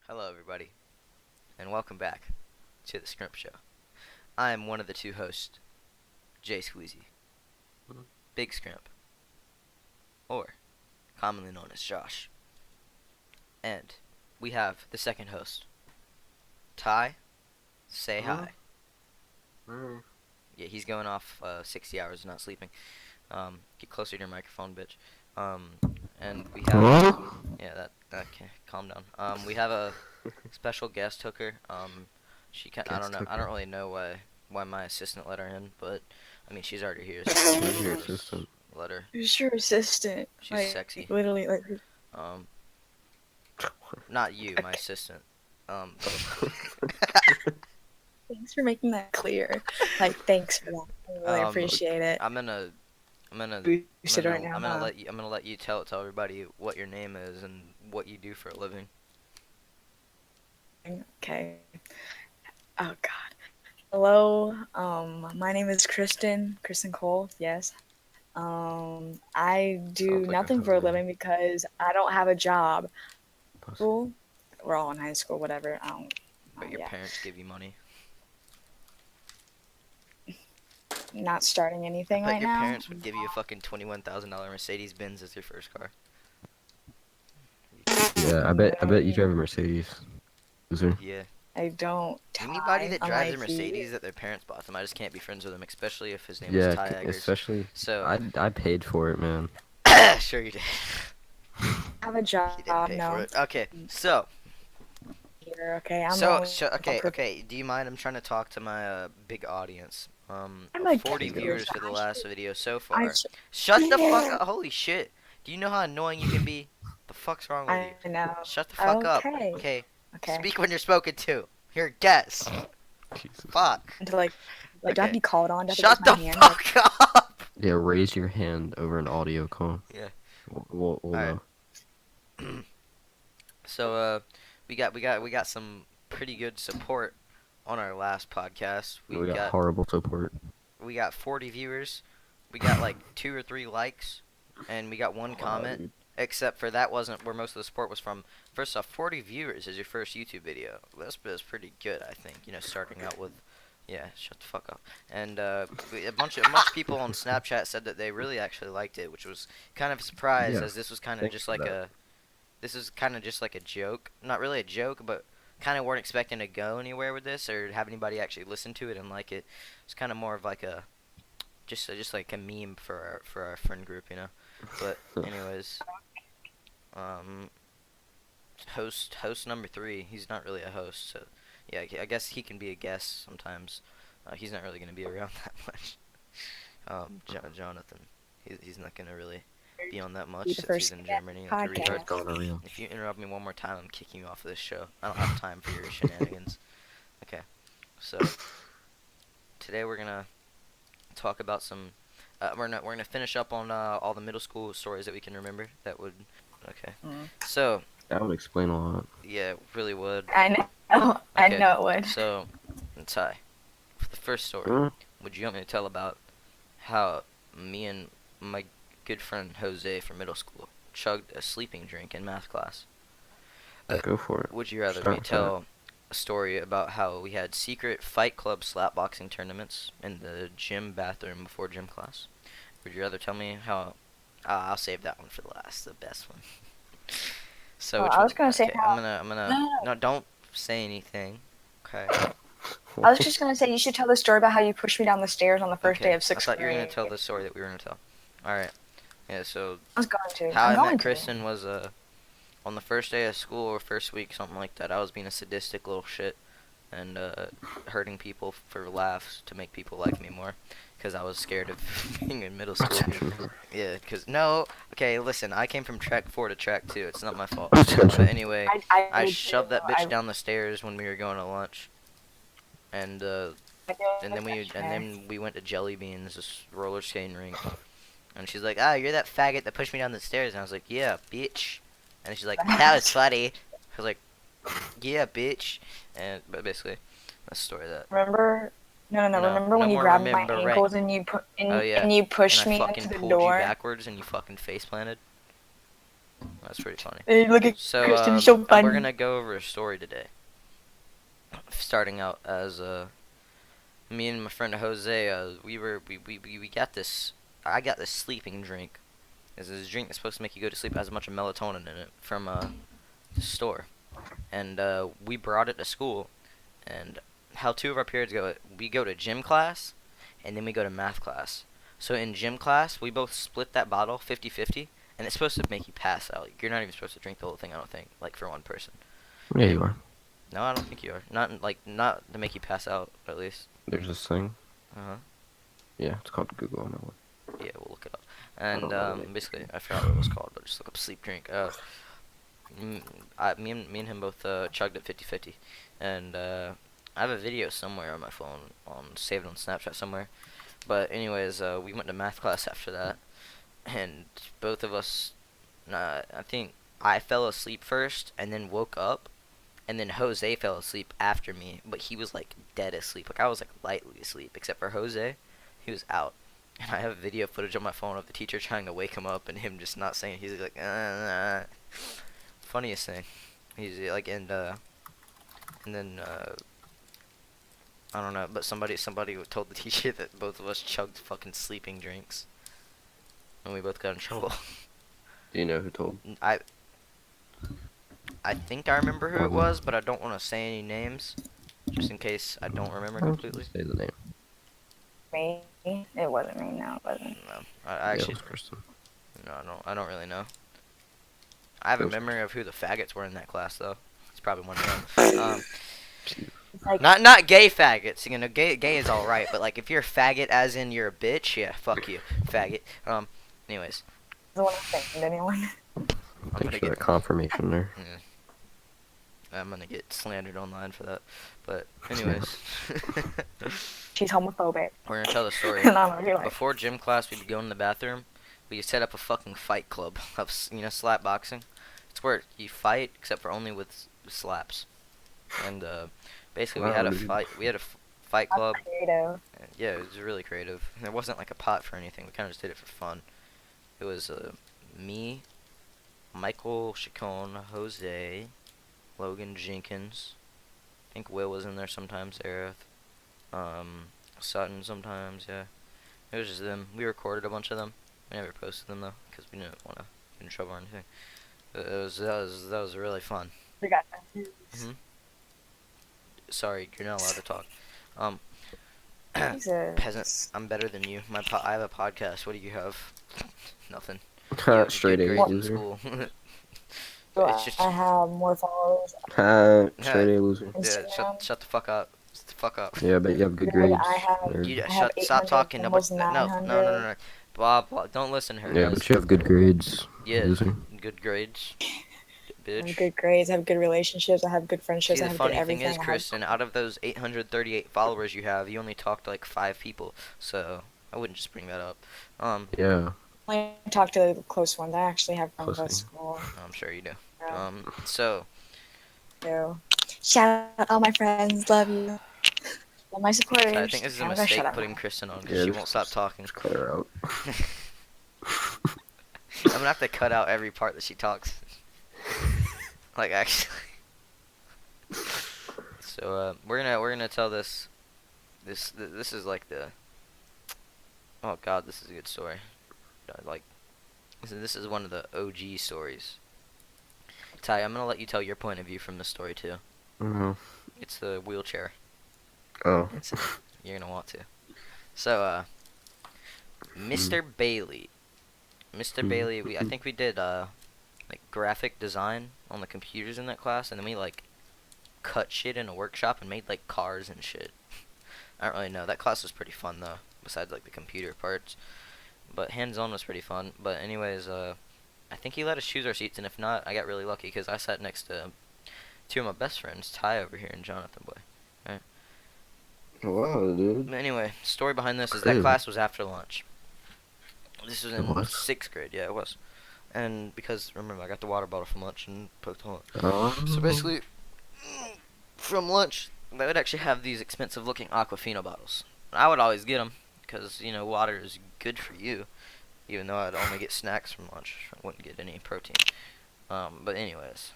Hello, everybody, and welcome back to the Skrimp Show. I am one of the two hosts, Jay Squeezy, Big Skrimp, or commonly known as Josh. And we have the second host, Ty. Say hi. Yeah, he's going off 60 hours not sleeping. Get closer to your microphone, bitch. And we have, yeah, that okay, calm down. We have a special guest hooker. I don't know. I don't really know why my assistant let her in, but I mean she's already here, so Who's your I'll just assistant? let her. Who's your assistant? She's sexy. Literally, like. Um, Not you, my assistant. Um, Thanks for making that clear. Like, thanks for that. I really appreciate it. I'm gonna Boost it right now. I'm gonna let you tell everybody what your name is and what you do for a living. Okay. Oh God. Hello. My name is Kristen Cole. Yes. I do Sounds like a nothing for a husband. living because I don't have a job. School. We're all in high school. Whatever. But your parents give you money. Not starting anything I bet right your now. parents would give you a fucking $21,000 Mercedes Benz as your first car. Yeah, I bet you drive a Mercedes. Loser. Yeah. I don't. Anybody that drives a unlike Mercedes you. that their parents bought them, I just can't be friends with him, especially if his name Yeah, was Ty Eggers. especially. So I paid for it, man. sure you did. Have a job. He didn't pay No. for it. Okay, so Here, okay. I'm okay. Do you mind? I'm trying to talk to my big audience. I'm like 40 Take it viewers over. for the last video so I far. sh- Shut the fuck up! Holy shit! Do you know how annoying you can be? The fuck's wrong with I you? know. Shut the fuck up. Okay. Okay. Okay. Speak when you're spoken to. You're a guest. Jesus. Fuck. And to like do I have to Okay. be called on? Do I have to Shut raise the my hand? fuck up. Yeah, raise your hand over an audio call. Yeah. We'll Alright. know. So we got some pretty good support on our last podcast. We got horrible support. We got 40 viewers. We got like 2 or 3 likes, and we got 1 comment. Dude. Except for that wasn't where most of the support was from. First off, 40 viewers is your first YouTube video. That's pretty good, I think. You know, starting out with, yeah, shut the fuck up. And a bunch of people on Snapchat said that they really actually liked it, which was kind of a surprise, Yeah, as this was kind of thanks just for like that. this is kind of just like a joke. Not really a joke, but kind of weren't expecting to go anywhere with this or have anybody actually listen to it and like it. It's kind of more of like a just like a meme for our friend group, you know. But anyways, um, host number 3. He's not really a host, so yeah, I guess he can be a guest sometimes. He's not really gonna be around that much. Jonathan, he's not gonna really be on that much Be the since first he's in Germany. Like a podcast. retard. If you interrupt me one more time, I'm kicking you off of this show. I don't have time for your shenanigans. Okay, so today we're gonna talk about some. We're gonna finish up on all the middle school stories that we can remember. That would. Okay. So That would explain a lot. yeah, really would. I know. I Okay. know it would. So, Ty, for the first story, Mm. would you want me to tell about how me and my good friend Jose from middle school chugged a sleeping drink in math class? Go for it. Would you rather Start me with tell a story about how we had secret Fight Club slapboxing tournaments in the gym bathroom before gym class? Would you rather tell me how? I'll save that one for the last, the best one. So which I was one? gonna say Okay, how. I'm gonna. No. No, don't say anything. Okay. I was just gonna say you should tell the story about how you pushed me down the stairs on the first day Okay. of sixth I thought you were grade. gonna tell the story that we were gonna tell. All right. Yeah. So I was going to. how I'm I going met to. Kristen was on the first day of school or first week, something like that. I was being a sadistic little shit and hurting people for laughs to make people like me more, because I was scared of being in middle school. Yeah, because no. Okay, listen, I came from track 4 to track 2. It's not my fault. But anyway, I did shoved too. that bitch down the stairs when we were going to lunch, and then we went to Jelly Beans, this roller skating rink, and she's like, "Ah, you're that faggot that pushed me down the stairs," and I was like, "Yeah, bitch," and she's like, "That was funny." I was like, "Yeah, bitch," but basically, that's the story of that. Remember? No. No, Remember when no you more grabbed my remembering. ankles and you put Oh yeah, and you pushed and I me fucking into the pulled door? you backwards and you fucking face planted. That's pretty funny. Hey, look at So Kristen, so we're funny. gonna go over a story today. Starting out as me and my friend Jose, we got this. I got this sleeping drink. It's this drink that's supposed to make you go to sleep. It has a bunch of melatonin in it from the store, and we brought it to school. And how 2 of our periods go, we go to gym class, and then we go to math class. So in gym class, we both split that bottle 50-50, and it's supposed to make you pass out. You're not even supposed to drink the whole thing, I don't think, like for one person. Yeah, you are. No, I don't think you are. Not to make you pass out, at least. There's this thing. Uh-huh. Yeah, it's called Google. On that one. Yeah, we'll look it up. And don't know the name. basically, I forgot what it was called, but just look up sleep drink. Me and him both chugged it 50-50, and I have a video somewhere on my phone, saved on Snapchat somewhere. But anyways, we went to math class after that, and both of us, I think I fell asleep first, and then woke up, and then Jose fell asleep after me, but he was like dead asleep. Like I was like lightly asleep, except for Jose, he was out. And I have video footage on my phone of the teacher trying to wake him up, and him just not saying. He's like, funniest thing. He's like, and then I don't know, but somebody told the teacher that both of us chugged fucking sleeping drinks, and we both got in trouble. Do you know who told? I think I remember who it was, but I don't want to say any names, just in case I don't remember completely. Say the name. Me? It wasn't me. No, it wasn't. No, I actually, Yeah, it was Kristen. no, I don't really know. I have a Those- memory of who the faggots were in that class, though. It's probably one of them. It's like, Not gay faggots. You know, gay is all right, but like if you're a faggot, as in you're a bitch, yeah, fuck you, faggot. Anyways, I don't want to offend anyone. I'm Thanks gonna for get that confirmation there. I'm gonna get slandered online for that. But anyways, She's homophobic. we're gonna tell the story. And I'm gonna be like, Before gym class, we'd go in the bathroom. We set up a fucking fight club of slap boxing. It's where you fight, except for only with slaps. And basically, we Wow, had a dude. fight. We had a fight club. creative. Yeah, it was really creative. And there wasn't like a pot for anything. We kind of just did it for fun. It was me, Michael Chacon, Jose, Logan Jenkins. I think Will was in there sometimes. Aerith, Sutton sometimes. Yeah, it was just them. We recorded a bunch of them. We never posted them though, because we didn't want to get in trouble or anything. That was really fun. We got Sorry, you're not allowed to talk. Jesus. Peasant, I'm better than you. I have a podcast. What do you have? Nothing. You have Straight good A grades in loser. school. So It's just- I have more followers. Straight A loser. Yeah, Instagram. shut the fuck up. Shut the fuck up. Yeah, but you have good Yeah, grades. I have- nerd. You I have stop 800, talking. almost No. 900. Blah blah. Don't listen to her. Yeah, guys. but you have good grades. Yeah, Loser. good grades. I Bitch. have good grades. I have good relationships. I have good friendships. See, I the have good funny thing everything. is, I have- Kristen, out of those 838 followers you have, you only talked to like 5 people. So I wouldn't just bring that up. Yeah. I talk to the close ones. I actually have friends Close at thing. school. I'm sure you do. Yeah. So So, shout out all my friends. Love you. Love my supporters. I think this is a I'm gonna shut mistake up putting now. Kristen on because Yeah, she just- won't stop talking. Just cut her out. I'm gonna have to cut out every part that she talks. Like actually. So we're gonna tell this. This is like the. Oh God, this is a good story. Like, this is one of the OG stories. Ty, I'm gonna let you tell your point of view from the story too. Oh. It's the wheelchair. Oh. You're gonna want to. So Mr. Bailey. Mr. Bailey, I think we did like graphic design on the computers in that class, and then we like cut shit in a workshop and made like cars and shit. I don't really know. That class was pretty fun though, besides like the computer parts. But hands-on was pretty fun. But anyways, I think he let us choose our seats, and if not, I got really lucky because I sat next to 2 of my best friends, Ty over here and Jonathan Boy. Wow, dude. But anyway, story behind this is that Crazy. class was after lunch. This was in It was? 6th grade, yeah, it was. And because, remember, I got the water bottle from lunch and poked on it. Oh. So basically, from lunch, they would actually have these expensive looking Aquafina bottles. I would always get them because, you know, water is good for you. even though I'd only get snacks from lunch. I wouldn't get any protein. But anyways,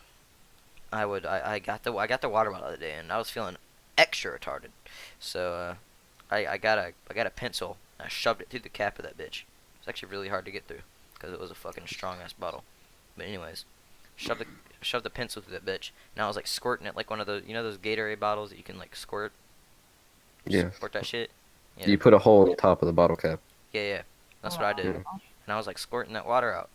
I got the water bottle the other day, and I was feeling extra retarded. So I got a pencil. And I shoved it through the cap of that bitch. It's actually really hard to get through because it was a fucking strong ass bottle. But anyways, shoved the pencil through that bitch. And I was like squirting it like one of those, those Gatorade bottles that you can like squirt. Yeah. Squirt that shit. Yeah. You put a hole in the top of the bottle cap. Yeah. That's what I did. Yeah. And I was like squirting that water out.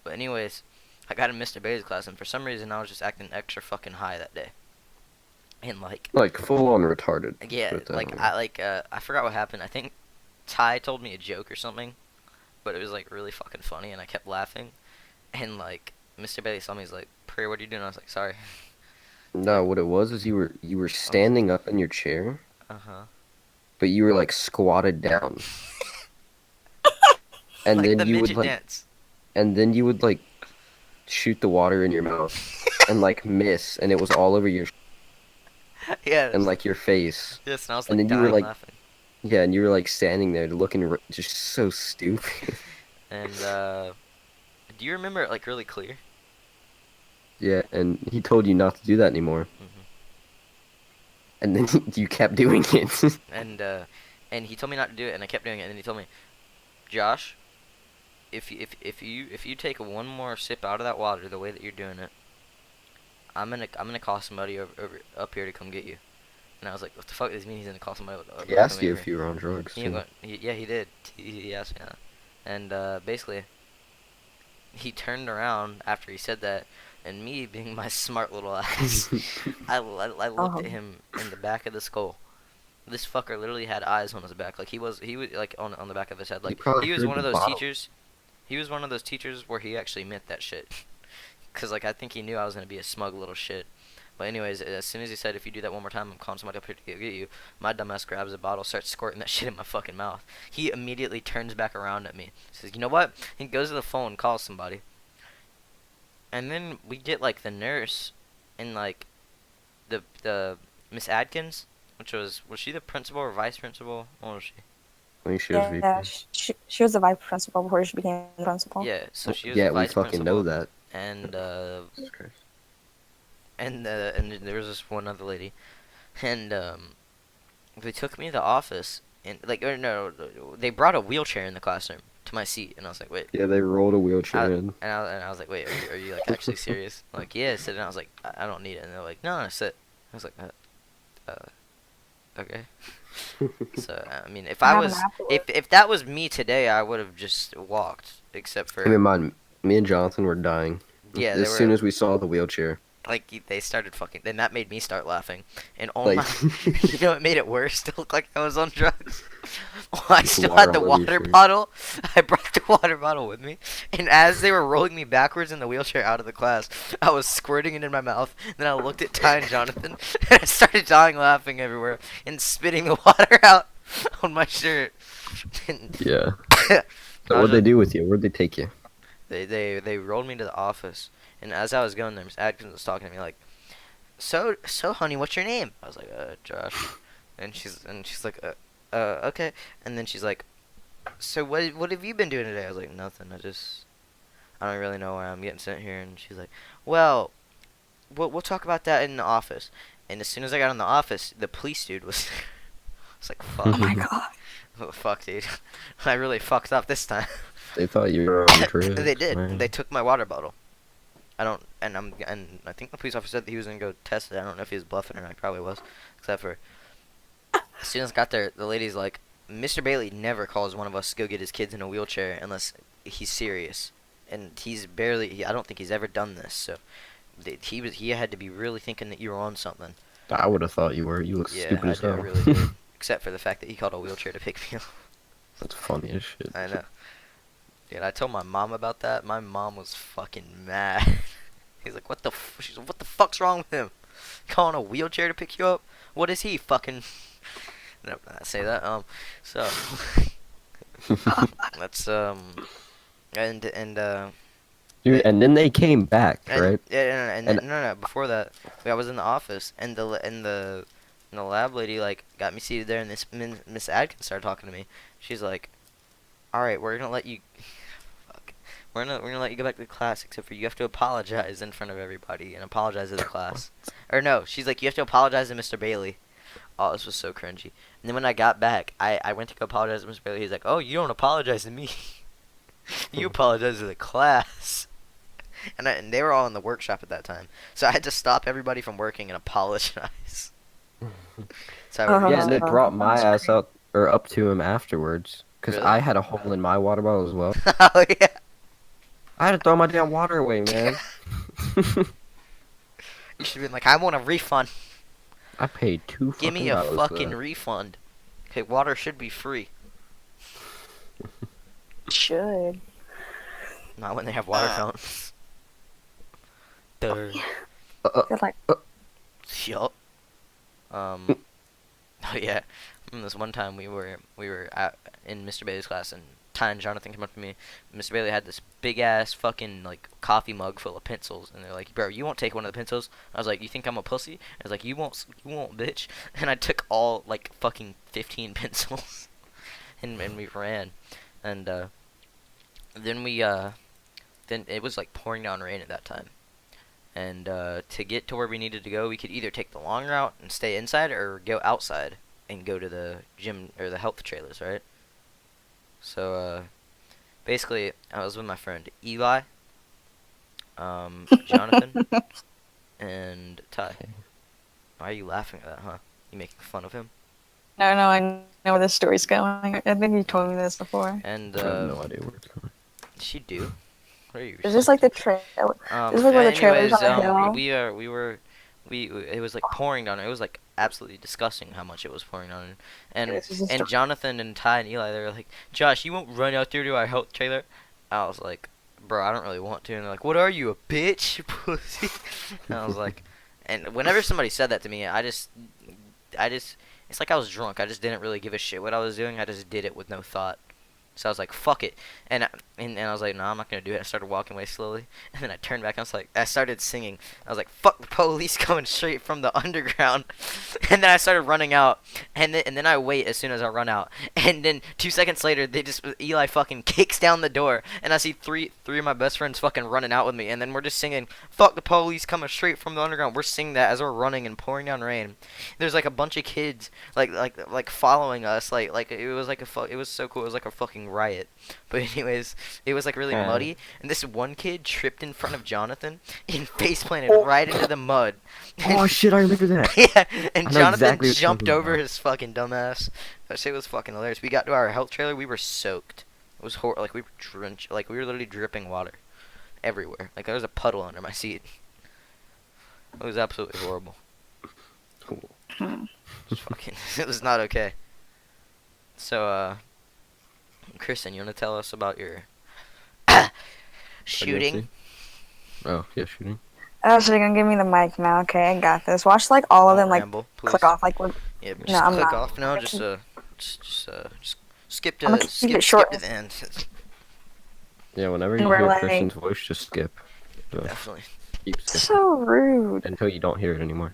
But anyways, I got in Mr. Bailey's class, and for some reason I was just acting extra fucking high that day. And Like full on retarded. yeah, I forgot what happened. I think Ty told me a joke or something, but it was like really fucking funny, and I kept laughing. And like Mr. Bailey saw me, he's like, "Prayer, what are you doing?" I was like, "Sorry." No, what it was is you were standing up in your chair, Uh-huh. but you were like squatted down. And Like then the you would midget like dance. and then you would like shoot the water in your mouth and like miss, and it was all over your Yeah. and like your face. Yes, and I was and like then you were, dying like, laughing. Yeah, and you were like standing there looking just so stupid. And do you remember it like really clear? Yeah, and he told you not to do that anymore. Mhm. And then you kept doing it. And he told me not to do it, and I kept doing it, and then he told me, "Josh, if you take one more sip out of that water the way that you're doing it, I'm gonna call somebody over up here to come get you." And I was like, "What the fuck does this mean? He's gonna call somebody over He to asked come you get if me?" you were on drugs. He, Too. went- he yeah he did. He asked me that, and basically he turned around after he said that, and me being my smart little ass, I looked at him in the back of the skull. This fucker literally had eyes on his back, like he was like on the back of his head, like probably he was heard one of the those bottle. teachers. He was one of those teachers where he actually meant that shit, cause like I think he knew I was gonna be a smug little shit. But anyways, as soon as he said, "If you do that one more time, I'm calling somebody up here to get you," my dumbass grabs a bottle, starts squirting that shit in my fucking mouth. He immediately turns back around at me, says, "You know what?" He goes to the phone, calls somebody, and then we get like the nurse, and like the Miss Adkins, which was she the principal or vice principal? What was she? I think she was VP. Yeah, she was the vice principal before she became principal. Yeah, so she was Yeah, the we vice fucking principal, know that. and Jesus Christ. and there was this one other lady, and they took me to the office, and like, or no, they brought a wheelchair in the classroom to my seat, and I was like, "Wait." Yeah, they rolled a wheelchair in. And I was like, "Wait, are you like actually serious?" Like, "Yeah, sit." And I was like, I don't need it." And they're like, "No, no, sit." I was like, okay." So I mean, if I was, if that was me today, I would have just walked. Except for Keep in mind, me and Jonathan were dying. Yeah, they as were- soon as we saw the wheelchair. like they started fucking, then that made me start laughing. And oh Like- my, you know, it made it worse to look like I was on drugs. I still Water had the all over your water shirt. bottle. I brought the water bottle with me, and as they were rolling me backwards in the wheelchair out of the class, I was squirting it in my mouth. Then I looked at Ty and Jonathan, and I started dying laughing everywhere and spitting the water out on my shirt. And Yeah. I So was what'd they do with you? Where'd they take you? they rolled me to the office, and as I was going there, Miss Adkins was talking to me like, "So honey, what's your name?" I was like, Josh," and she's like, okay," and then she's like, "So what have you been doing today?" I was like, "Nothing. I don't really know why I'm getting sent here," and she's like, "Well, we'll talk about that in the office." And as soon as I got in the office, the police dude was. I was like, "Fuck, Oh my god. oh, fuck, dude, I really fucked up this time." They thought you were on drugs. They did. man. They took my water bottle. I I think the police officer said that he was gonna go test it. I don't know if he was bluffing or not. He probably was. Except for as soon as I got there, the lady's like, "Mr. Bailey never calls one of us to go get his kids in a wheelchair unless he's serious, and he's barely. I don't think he's ever done this. So he had to be really thinking that you were on something." I would have thought you were. You look Yeah, stupid I as do. I hell. really did. Except for the fact that he called a wheelchair to pick me up. That's funny as shit. I know. Dude, I told my mom about that. My mom was fucking mad. He's like, she's like, "What the fuck's wrong with him? Calling a wheelchair to pick you up? What is he, fucking?" No, I say that. So that's Dude, and then they came back, right? Yeah, And- no. Before that, I was in the office, and the lab lady like got me seated there, and this Miss Adkins started talking to me. She's like, "All right, we're gonna let you." we're gonna let you go back to class, except for you have to apologize in front of everybody and apologize to the class. Or no, she's like, you have to apologize to Mr. Bailey. Oh, this was so cringy. And then when I got back, I went to go apologize to Mr. Bailey. He's like, oh, you don't apologize to me. You apologize to the class. And they were all in the workshop at that time, so I had to stop everybody from working and apologize. So I would Yeah, and they brought my That's ass up or up to him afterwards because Really? I had a hole in my water bottle as well. oh yeah. I had to throw my damn water away, man. You should have been like, I want a refund. I paid $2 Give me a fucking dollars for fucking that. refund. Okay, water should be free. should. Not when they have water fountains. Duh. Feel like Yup. Oh yeah. This one time we were in Mr. Bailey's class, and Ty and Jonathan came up to me. Mr. Bailey had this big ass fucking like coffee mug full of pencils, and they're like, "Bro, you won't take one of the pencils?" I was like, "You think I'm a pussy?" I was like, "You won't, bitch." And I took all like fucking 15 pencils, and we ran, and then then it was like pouring down rain at that time. And to get to where we needed to go, we could either take the long route and stay inside, or go outside and go to the gym or the health trailers, right? So basically, I was with my friend Eli, Jonathan, and Ty. Why are you laughing at that, huh? You making fun of him? no, I know where this story's going. I think you told me this before. And I have no idea where it's going. she do. What are you? Is this like the trail? This is like where the trailer's on the hill? It was like pouring down. It was like absolutely disgusting how much it was pouring down. And This is a and story. Jonathan and Ty and Eli, they were like, Josh, you won't run out there to our health trailer. I was like, bro, I don't really want to. And they're like, what are you, a bitch, you pussy? And I was like, and whenever somebody said that to me, I just, it's like I was drunk. I just didn't really give a shit what I was doing. I just did it with no thought. So I was like, fuck it. And I was like, no, I'm not going to do it. I started walking away slowly. And then I turned back and I started singing. I was like, fuck the police coming straight from the underground. And then I started running out. And then I wait as soon as I run out. And then 2 seconds later, Eli fucking kicks down the door. And I see three of my best friends fucking running out with me. And then we're just singing, fuck the police coming straight from the underground. We're singing that as we're running and pouring down rain. There's like a bunch of kids like following us. Like it was like it was so cool. It was like a fucking riot. But anyways, it was like really muddy, and this one kid tripped in front of Jonathan and face planted right into the mud. Oh shit, I remember that. Yeah, and I know Jonathan exactly what you're jumped talking over about. his fucking dumbass. That shit was fucking hilarious. We got to our health trailer, we were soaked. It was like we were drenched, like we were literally dripping water everywhere. Like there was a puddle under my seat. It was absolutely horrible. Hmm. Just fucking, it was not okay. So Kristen, you want to tell us about your shooting? Oh, yeah, shooting. Oh, so you're gonna give me the mic now? Okay, I got this. Watch like all of Don't them like ramble, please. click off like with. Yeah, but No, just I'm click not. off now. I'm Just skip I'm to gonna keep it short. skip to the end. Yeah, whenever And you we're hear like- Christian's voice, just skip. So, Definitely. keep skipping So rude. until you don't hear it anymore.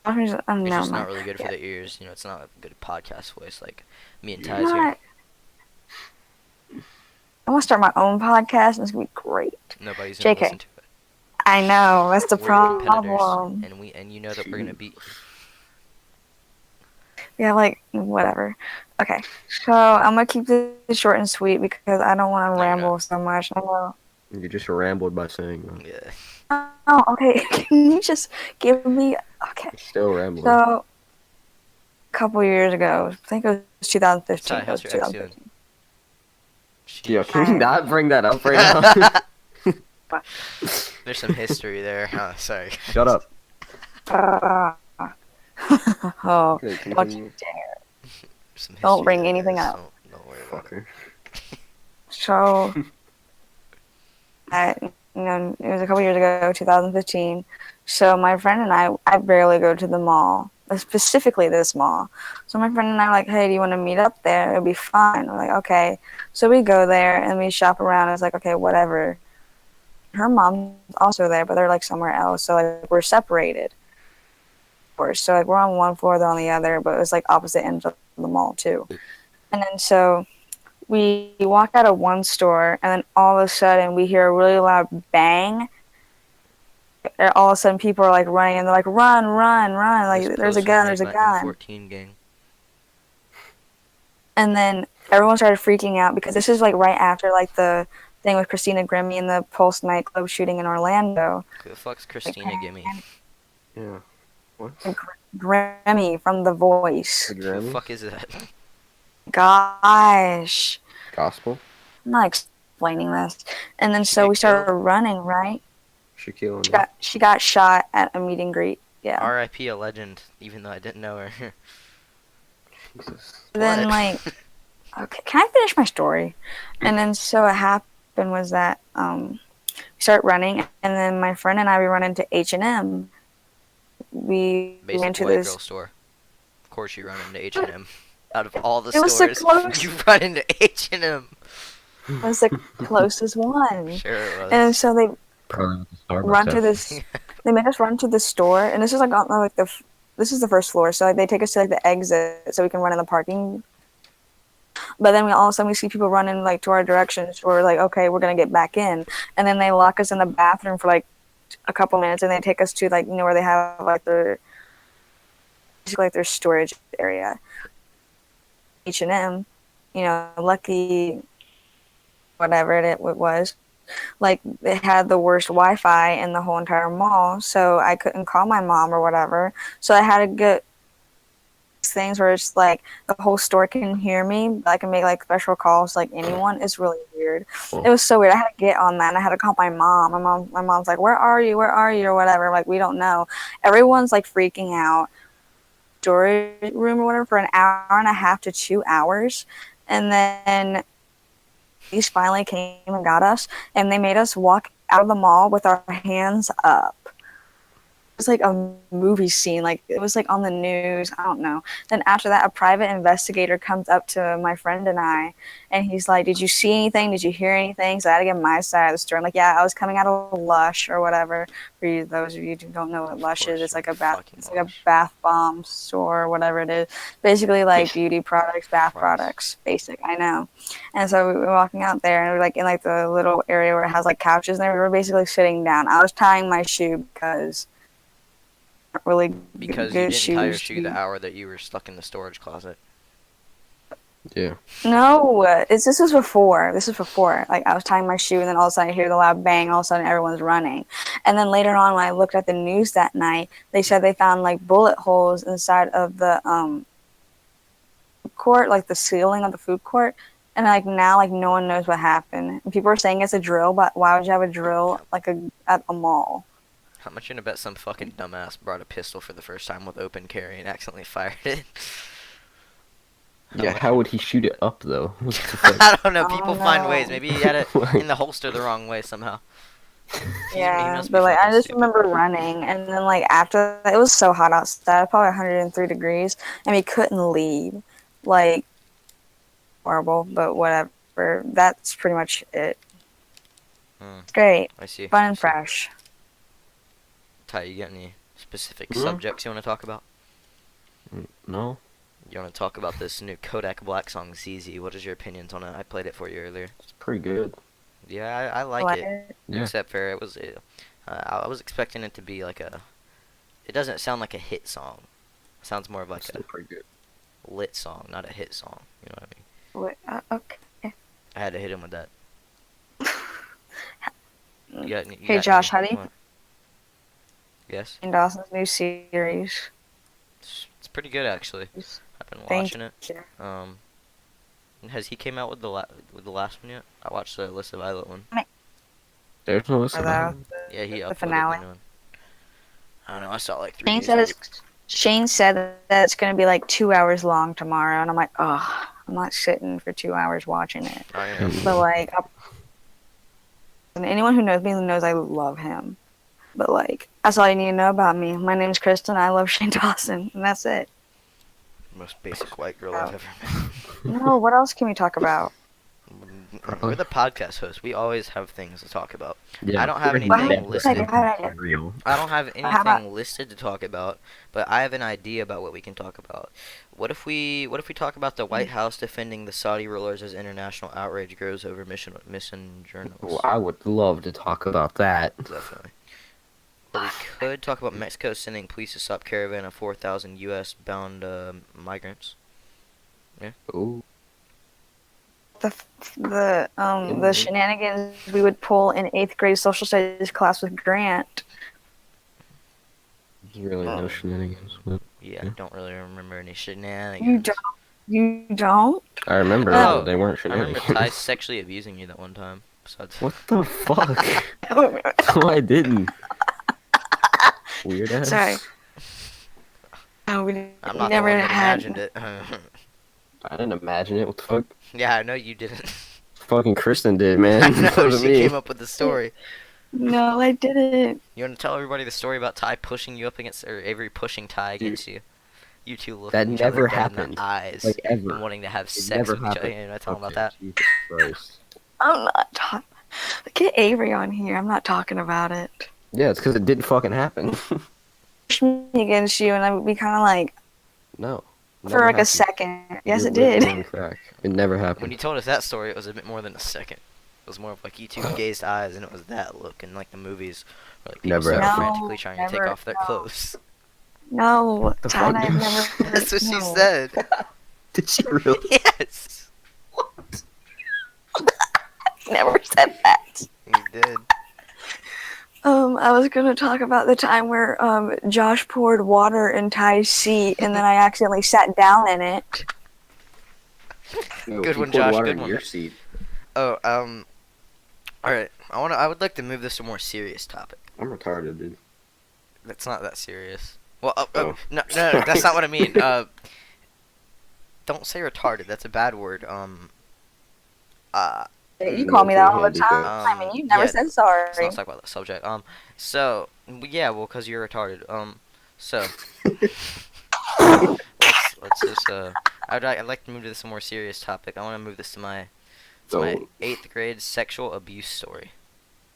I'm just, It's no, just my- not really good for yeah. the ears. You know, it's not a good podcast voice like me and Yeah. Ty's here. Not- I'm gonna start my own podcast and it's gonna be great. Nobody's gonna JK. listen to it. I know that's the We're the competitors, problem. and you know that we're gonna beat. Yeah, like whatever. Okay, so I'm gonna keep this short and sweet because I don't want No, to you're ramble so much. I know. You just rambled by saying that. Yeah. Oh, okay. Can you just give me? Okay. You're still rambling. So, a couple years ago, I think it was 2015. Ty, It how's was your ex doing? 2015. Yeah, can you not bring that up right now? There's some history there. Oh, sorry. Shut up. Oh, Okay, don't continue. you dare. Some Don't history bring there, anything guys. up. Don't worry about it. Fucker. So, it was a couple years ago, 2015. So my friend and I barely go to the mall, specifically this mall. So my friend and I are like, hey, do you want to meet up there? It'll be fun. We're like, okay. So we go there and we shop around. It's like, okay, whatever. Her mom's also there, but they're like somewhere else. So like we're separated. Of course. So like we're on one floor, they're on the other, but it was like opposite ends of the mall too. And then so we walk out of one store, and then all of a sudden we hear a really loud bang. And all of a sudden people are like running, and they're like, run, run, run! This Like there's a post was gun, made there's a by gun. M14 gang. And then everyone started freaking out because this is like right after like the thing with Christina Grimmie and the Pulse nightclub shooting in Orlando. Who the fuck's Like, Christina Gimme? Yeah. What? Grammy from The Voice. The Who the Grammys? fuck is that? Gosh, Gospel? I'm not explaining this. And then She so get we started killed? running, right? Shaquille She O'Neal. got shot at a meet and greet. Yeah. R.I.P. a legend, even though I didn't know her. Jesus. Then What? like, okay, can I finish my story? And then so what happened was that we start running, and then my friend and I we run into H&M. We Basic went to white this. girl store. Of course you run into H&M. Out of all the It was the stores, closest. you run into H&M. It was the closest one. Sure it was. And so they Probably with the Starbucks run to app. this. They make us run to the store, and this is like on like this is the first floor. So like they take us to like the exit so we can run in the parking. But then we all of a sudden we see people running like to our direction. So we're like, okay, we're gonna get back in. And then they lock us in the bathroom for like a couple minutes, and they take us to like where they have like their basically like their storage area. H&M, lucky whatever it was. Like it had the worst Wi-Fi in the whole entire mall, so I couldn't call my mom or whatever. So I had to get things where it's like the whole store can hear me, but I can make like special calls to, like anyone. It's really weird. Cool. It was so weird. I had to get on that, and I had to call my mom. My mom's like, "Where are you? Where are you?" or whatever. Like we don't know. Everyone's like freaking out. Storage room or whatever for an hour and a half to 2 hours, and then police finally came and got us, and they made us walk out of the mall with our hands up. It was like a movie scene, like it was like on the news. I don't know. Then after that, a private investigator comes up to my friend and I, and he's like, "Did you see anything? Did you hear anything?" So I had to give my side of the story. I'm like, "Yeah, I was coming out of Lush or whatever." For you, those of you who don't know what Lush is, it's like a bath bomb store or whatever it is. Basically, like beauty products, bath products, basic. I know. And so we were walking out there, and we were like in like the little area where it has like couches, and we were basically sitting down. I was tying my shoe because. Really Because good you didn't shoes. tie your shoe the hour that you were stuck in the storage closet. Yeah. No, this was before. This was before. Like I was tying my shoe, and then all of a sudden I hear the loud bang. All of a sudden everyone's running, and then later on when I looked at the news that night, they said they found like bullet holes inside of the court, like the ceiling of the food court, and like now like no one knows what happened. And people are saying it's a drill, but why would you have a drill like at a mall? How much you gonna bet some fucking dumbass brought a pistol for the first time with open carry and accidentally fired it? Yeah, how would he shoot it up though? I don't know. People don't find know. ways. Maybe he had it in the holster the wrong way somehow. He Yeah, must be but like I fucking just stupid. remember running, and then like after that, it was so hot outside, probably 103 degrees, and we couldn't leave. Like horrible, but whatever. That's pretty much it. It's great, I see. fun I and see. fresh. Ty, you got any specific Yeah. subjects you want to talk about? No. You want to talk about this new Kodak Black song, ZZ? What is your opinions on it? I played it for you earlier. It's pretty good. Yeah, I like What? it. Yeah. Except for it was, I was expecting it to be like a. It doesn't sound like a hit song. It sounds more of like Still a pretty good. lit song, not a hit song. You know what I mean? Okay. I had to hit him with that. You got, Hey, Josh, how do you- what? Yes, And Dawson's new series. it's pretty good actually. I've been Thank watching it. you. Has he came out with the last one yet? I watched the Alyssa Violet one. There's no listen. Or Yeah, he uploaded the finale. the new one. I don't know. I saw like 3 Shane days said late. Shane said that it's gonna be like 2 hours long tomorrow, and I'm like, oh, I'm not sitting for 2 hours watching it. I am. But like, and anyone who knows me knows I love him. But like, that's all you need to know about me. My name's Kristen. I love Shane Dawson, and that's it. Most basic white girl I've ever met. No, what else can we talk about? We're the podcast host. We always have things to talk about. Yeah, I don't have we're anything never listed. real. I don't have How about anything listed to talk about, but I have an idea about what we can talk about. What if we talk about the White House defending the Saudi rulers as international outrage grows over missing Well, journalists? I would love to talk about that. Definitely. Or we could talk about Mexico sending police to stop caravan of 4,000 U.S. bound migrants. Ooh. the shenanigans we would pull in 8th grade social studies class with Grant? There's really no Oh. shenanigans. But Yeah, I Yeah. don't really remember any shenanigans. You don't? You don't? I remember Oh, they weren't I remember shenanigans. Ty sexually abusing you that one time. Besides, What the fuck? No, I didn't. Weird ass. Sorry. No, we I'm not the never one that had. imagined it. I didn't imagine it. What the fuck? Yeah, I know you didn't. Fucking Kristen did, man. I That know wasn't she me. came up with the story. No, I didn't. You want to tell everybody the story about Ty pushing you up against, or Avery pushing Ty Dude, against you? You two looking that each never other dead in happened. the eyes Like, ever. and wanting to have It sex never with each other. happened. You're not talking about Okay, that. Jesus Christ. I'm not talking. Get Avery on here. I'm not talking about it. Yeah, it's because it didn't fucking happen. Push me against you, and I would be kind of like No. for never like a happened. second. Yes, You're it did. living on crack. It never When happened. you told us that story, it was a bit more than a second. It was more of like you two gazed eyes, and it was that look, and like the movies, where like people Never start happened. frantically trying to take Never, off their no. clothes. No, the Todd, fuck? I've never. That's what she no. said. Did she really? Yes, Never said that. you did. I was gonna talk about the time where Josh poured water in Ty's seat, and then I accidentally sat down in it. No, Good he one, poured Josh, water good in one. your seat. Oh, all right. I would like to move this to a more serious topic. I'm retarded, dude. That's not that serious. Well, Oh. no, that's not what I mean. Don't say retarded. That's a bad word. You call me that all the Mentally time, and you never yeah, said sorry. let's not talk about that subject. So yeah, well, cause you're retarded. So let's just I'd like to move to this more serious topic. I want to move this to my Oh. 8th grade sexual abuse story.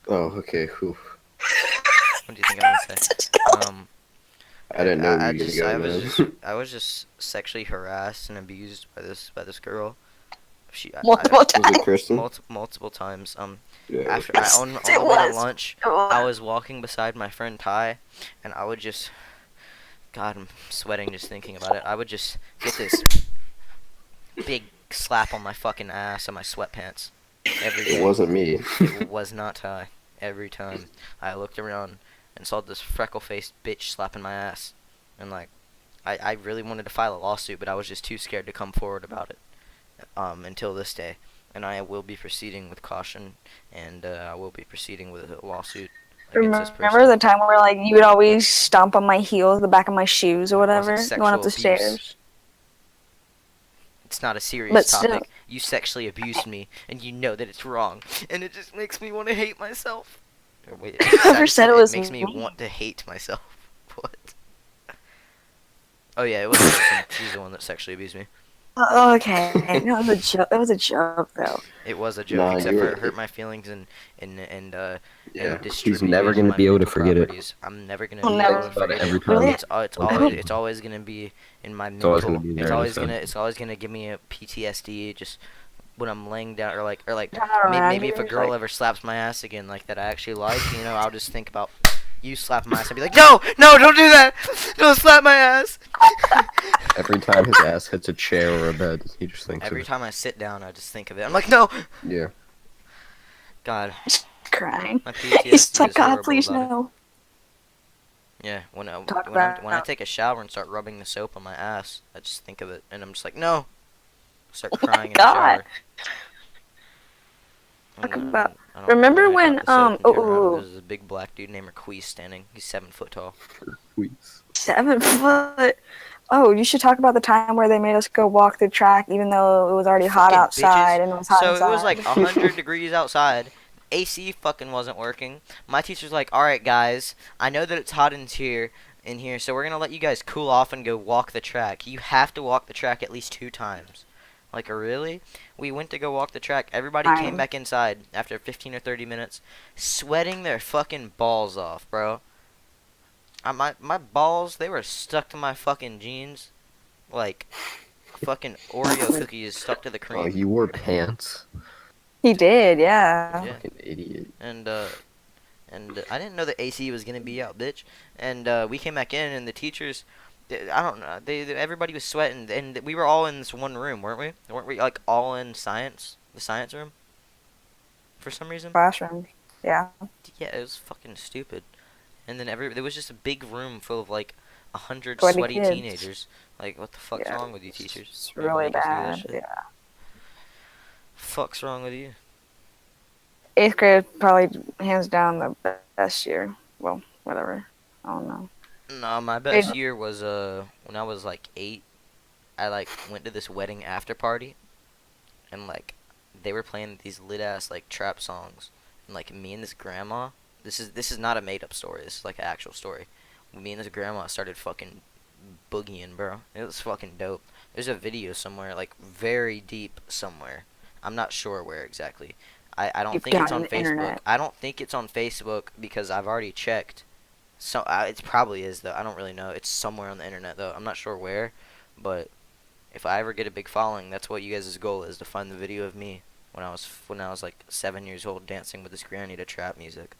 Oh, okay. Whew. What do you think I'm gonna say? I didn't know I you were just, gonna I go, was man. just, I was just sexually harassed and abused by this girl. Multiple Was times. it Kristen? multiple times. Yeah. After on It the way to was. lunch, It was. I was walking beside my friend Ty, and I would just, God, I'm sweating just thinking about it. I would just get this big slap on my fucking ass and my sweatpants every day. It wasn't me. It was not Ty. Every time I looked around and saw this freckle-faced bitch slapping my ass, and like, I really wanted to file a lawsuit, but I was just too scared to come forward about it. Until this day, and I will be proceeding with caution, and I will be proceeding with a lawsuit against this person. Remember the time where like you would always stomp on my heels, the back of my shoes, or whatever, wasn't going up the sexual abuse. stairs? It's not a serious But still. topic. You sexually abused me, and you know that it's wrong, and it just makes me want to hate myself. Or wait, Never said it was makes me me. want to hate myself. What? Oh yeah, it was Kristen. She's the one that sexually abused me. Oh, okay, no, it was a joke. That was a joke, though. It was a joke, Nah, except you for were- it hurt my feelings and Yeah. He's distributed never gonna my be able to mental forget it. properties. I'm never gonna I'll be never able to About it forget every it. time. Really? It's always gonna be in my It's always mental. gonna be It's there, always so. gonna give me a PTSD just when I'm laying down or like Turn around, maybe if a you're girl like- ever slaps my ass again like that I actually like, I'll just think about you slapping my ass and be like, no, don't do that, don't slap my ass. Every time his ass hits a chair or a bed, he just thinks Every of time I sit down, I just think of it. I'm like, no, it. Yeah. God, Crying. my PTSD He's like, is God, horrible please about it. no. Yeah, when Talk when I about- take a shower and start rubbing the soap on my ass, I just think of it, and I'm just like, no. Start Oh my crying in the God. shower. Talk And, about- I don't remember know, I when, got the soap and turn around, ooh. there's a big black dude named Marquise standing. He's 7 foot tall. Please. 7 foot. Oh, you should talk about the time where they made us go walk the track, even though it was already hot Fucking outside bitches. and it was hot So inside. it was like 100 degrees outside. AC fucking wasn't working. My teacher's like, all right, guys, I know that it's hot in here, so we're gonna let you guys cool off and go walk the track. You have to walk the track at least 2 times. Like, really? We went to go walk the track. Everybody came Fine. back inside after 15 or 30 minutes, sweating their fucking balls off, bro. My balls, they were stuck to my fucking jeans, like fucking Oreo cookies stuck to the Oh, cream. you wore pants. He did, yeah. Yeah, Fucking idiot. and I didn't know the AC was gonna be out, bitch. And we came back in, and the teachers, I don't know, everybody was sweating, and we were all in this one room, weren't we? Weren't we like all in the science room, for some reason? Classroom. Yeah. Yeah, it was fucking stupid. And then there was just a big room full of like 100 Sweaty sweaty kids. teenagers. Like, what the fuck's Yeah. wrong with you, teachers? It's You ever really make us do that bad. shit? Yeah. Fuck's wrong with you? 8th grade probably hands down the best year. Well, whatever. I don't know. No, my best year was when I was like 8. I like went to this wedding after party, and like they were playing these lit ass like trap songs, and like me and this grandma. This is not a made up story. This is like an actual story. Me and this grandma started fucking boogieing, bro. It was fucking dope. There's a video somewhere, like very deep somewhere. I'm not sure where exactly. I don't Deep think it's down on in the Facebook. internet. I don't think it's on Facebook because I've already checked. So it probably is though. I don't really know. It's somewhere on the internet though. I'm not sure where, but if I ever get a big following, that's what you guys' goal is, to find the video of me when I was like 7 years old dancing with this granny to trap music.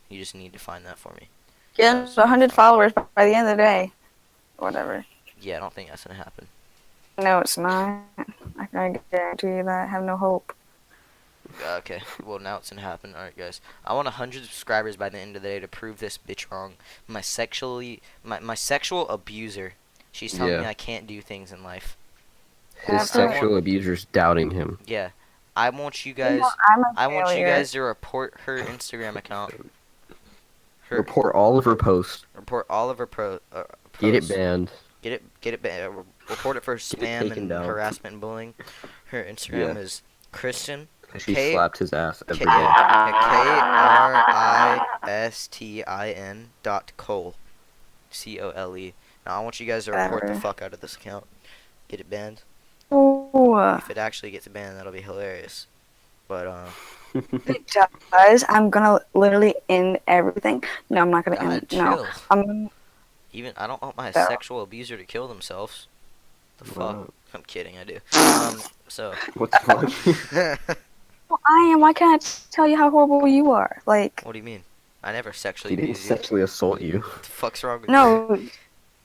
You just need to find that for me. Get 100 followers by the end of the day. Whatever. Yeah, I don't think that's gonna happen. No, it's not. I can guarantee you that. I have no hope. Okay, well now it's gonna happen. Alright guys, I want 100 subscribers by the end of the day to prove this bitch wrong. My sexual abuser. She's telling me Yeah. I can't do things in life. His Absolutely. sexual abuser's doubting him. Yeah, I want you You guys. know, I'm a I want you failure. guys to report her Instagram account. Report all of her posts. Report all of her Get it posts. banned. Get it report it for Get it spam taken and down. harassment and bullying. Her Instagram Yeah. is Kristen. She K- slapped his ass every K- day. KRISTIN.Cole. COLE. Now I want you guys to report the Whatever. fuck out of this account. Get it banned. Ooh. If it actually gets banned, that'll be hilarious. But It does. I'm gonna literally end everything. No, I'm not gonna God, end. chill. No, I'm. Even I don't want my So- sexual abuser to kill themselves. The fuck? Wow. I'm kidding. I do. So. What's wrong? Well, I am. Why can't I tell you how horrible you are? Like, What do you mean? I never sexually He didn't abused you. sexually assault you. What the fuck's wrong with you? no,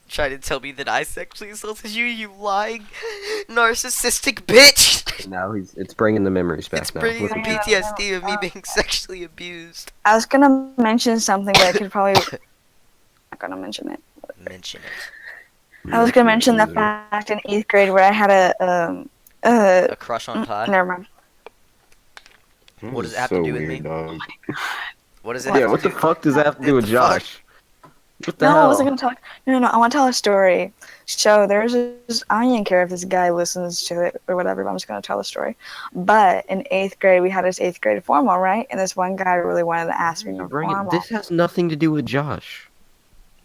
Trying to tell me that I sexually assaulted you, you lying, narcissistic bitch! Now it's bringing the memories back It's now. bringing Look the at Yeah. PTSD of me being sexually abused. I was gonna mention something, but I could probably not gonna mention it. Mention it. I was gonna mention the fact in 8th grade where I had A crush on Ty? never mind. What does it have to do with me? Dog. What does it Yeah, have what to the do? fuck does that have to do with What the fuck? Josh? What the No, I hell? wasn't gonna talk. No, I want to tell a story. So there's this. I don't even care if this guy listens to it or whatever. But I'm just gonna tell the story. But in 8th grade, we had this 8th grade formal, right? And this one guy really wanted to ask me to formal. This has nothing to do with Josh.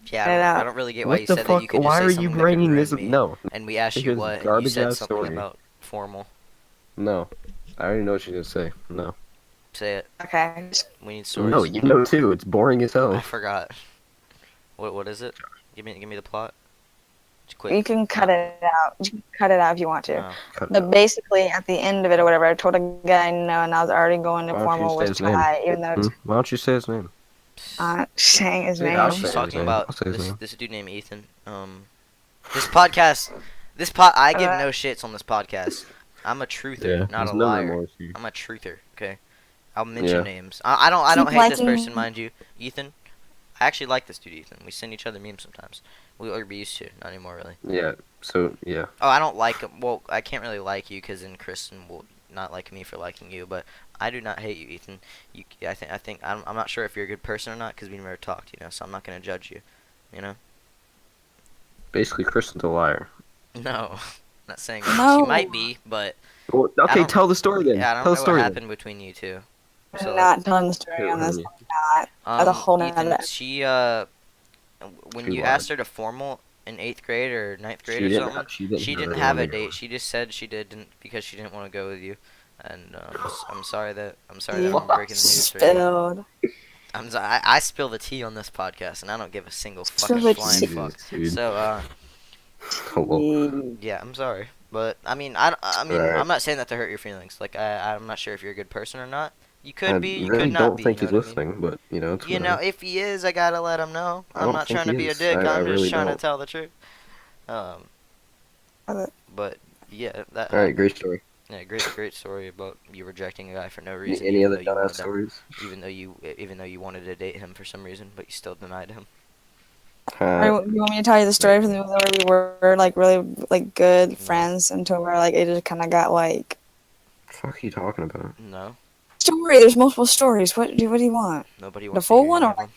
Yeah, Cut it I out. don't really get why What you the said fuck? that you could just Why say are you something that could bringing ruin this? me. No, And we asked you Because what, and you garbage said ass something story. about formal. no. I already know what you're gonna say. No. Say it. Okay. We need stories. No, you know too. It's boring as I hell. forgot. What is it? Give me the plot. Just quick. You can cut it out. You can cut it out if you want to. Oh. Cut it But out. basically, at the end of it or whatever, I told a guy no, and I was already going to Why don't you formal say with his name? Ty, even though it's Why don't you say his name? not saying his Yeah, name. I'll She's say his talking name. about I'll say his this name. this dude named Ethan. I give no shits on this podcast. I'm a truther, Yeah, not a there's no liar. remorse here. I'm a truther. Okay, I'll mention Yeah. names. I don't Keep hate this liking- person, mind you. Ethan. I actually like this dude, Ethan. We send each other memes sometimes. We used to, not anymore really. Yeah. So yeah. Oh, I don't like him. Well, I can't really like you because then Kristen will not like me for liking you. But I do not hate you, Ethan. I think I'm not sure if you're a good person or not because we never talked, you know. So I'm not gonna judge you, you know. Basically, Kristen's a liar. No, not saying that. No. She might be, but Well, okay, don't- tell the story then. yeah, I don't tell know the story what then. happened between you two. I'm So, not telling the story Here, on this. honey. Not. That's a whole Ethan, nother. she when She you lied. asked her to formal, in 8th grade or ninth grade She or didn't. something. She didn't. She have didn't anyone have to a go date. with. She just said she didn't because she didn't want to go with you. And I'm sorry that You I'm breaking the news for you. spilled. I spill the tea on this podcast, and I don't give a single Spill fucking the flying tea. fuck. Jesus, dude. So Oh, well. yeah, I'm sorry, but I mean Right. I'm not saying that to hurt your feelings. Like I'm not sure if you're a good person or not. You I could be, you really could not don't be. You think know he's what I mean? listening, but it's You know, whatever. if he is, I gotta let him know. I I'm don't not think trying he to be a is. dick. I I'm really just trying to don't. tell the truth. Um, Uh, but yeah, that All right, happened. great story. Yeah, great story about you rejecting a guy for no Any, reason, any even other though you dumbass wanted that, stories? even though you wanted to date him for some reason, but you still denied him. Alright, you want me to tell you the story from the where we were like really like good No, friends until where like it just kind of got like Fuck are you talking about? no, story. There's multiple stories. What do you want? nobody The wants to full hear one any or of like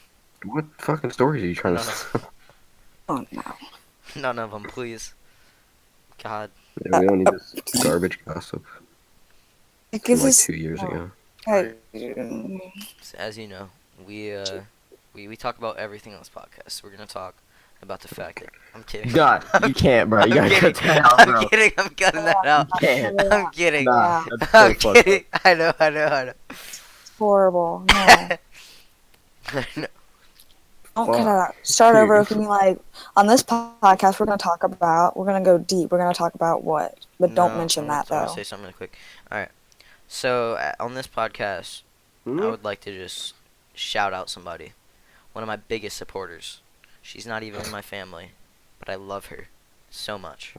them. What fucking stories are you trying No, to? no, oh no? none of them, please. God, Yeah, we don't need this garbage gossip Like, from is like this 2 years ago. like, so as you know, we talk about everything on this podcast. We're gonna talk about the fact that I'm kidding. God, you can't, bro. You I'm gotta kidding. cut that out, I'm bro. kidding. I'm cutting that out. You can't. I'm kidding. Nah, Yeah. that's so I'm fucked kidding. I know. horrible? No, No. don't Fuck. cut it out. Start Dude. over. Can you like on this podcast? We're gonna go deep. We're gonna talk about what, but don't No, mention that I want though. to say something really quick. All right. So on this podcast, I would like to just shout out somebody. One of my biggest supporters. She's not even in my family, but I love her so much.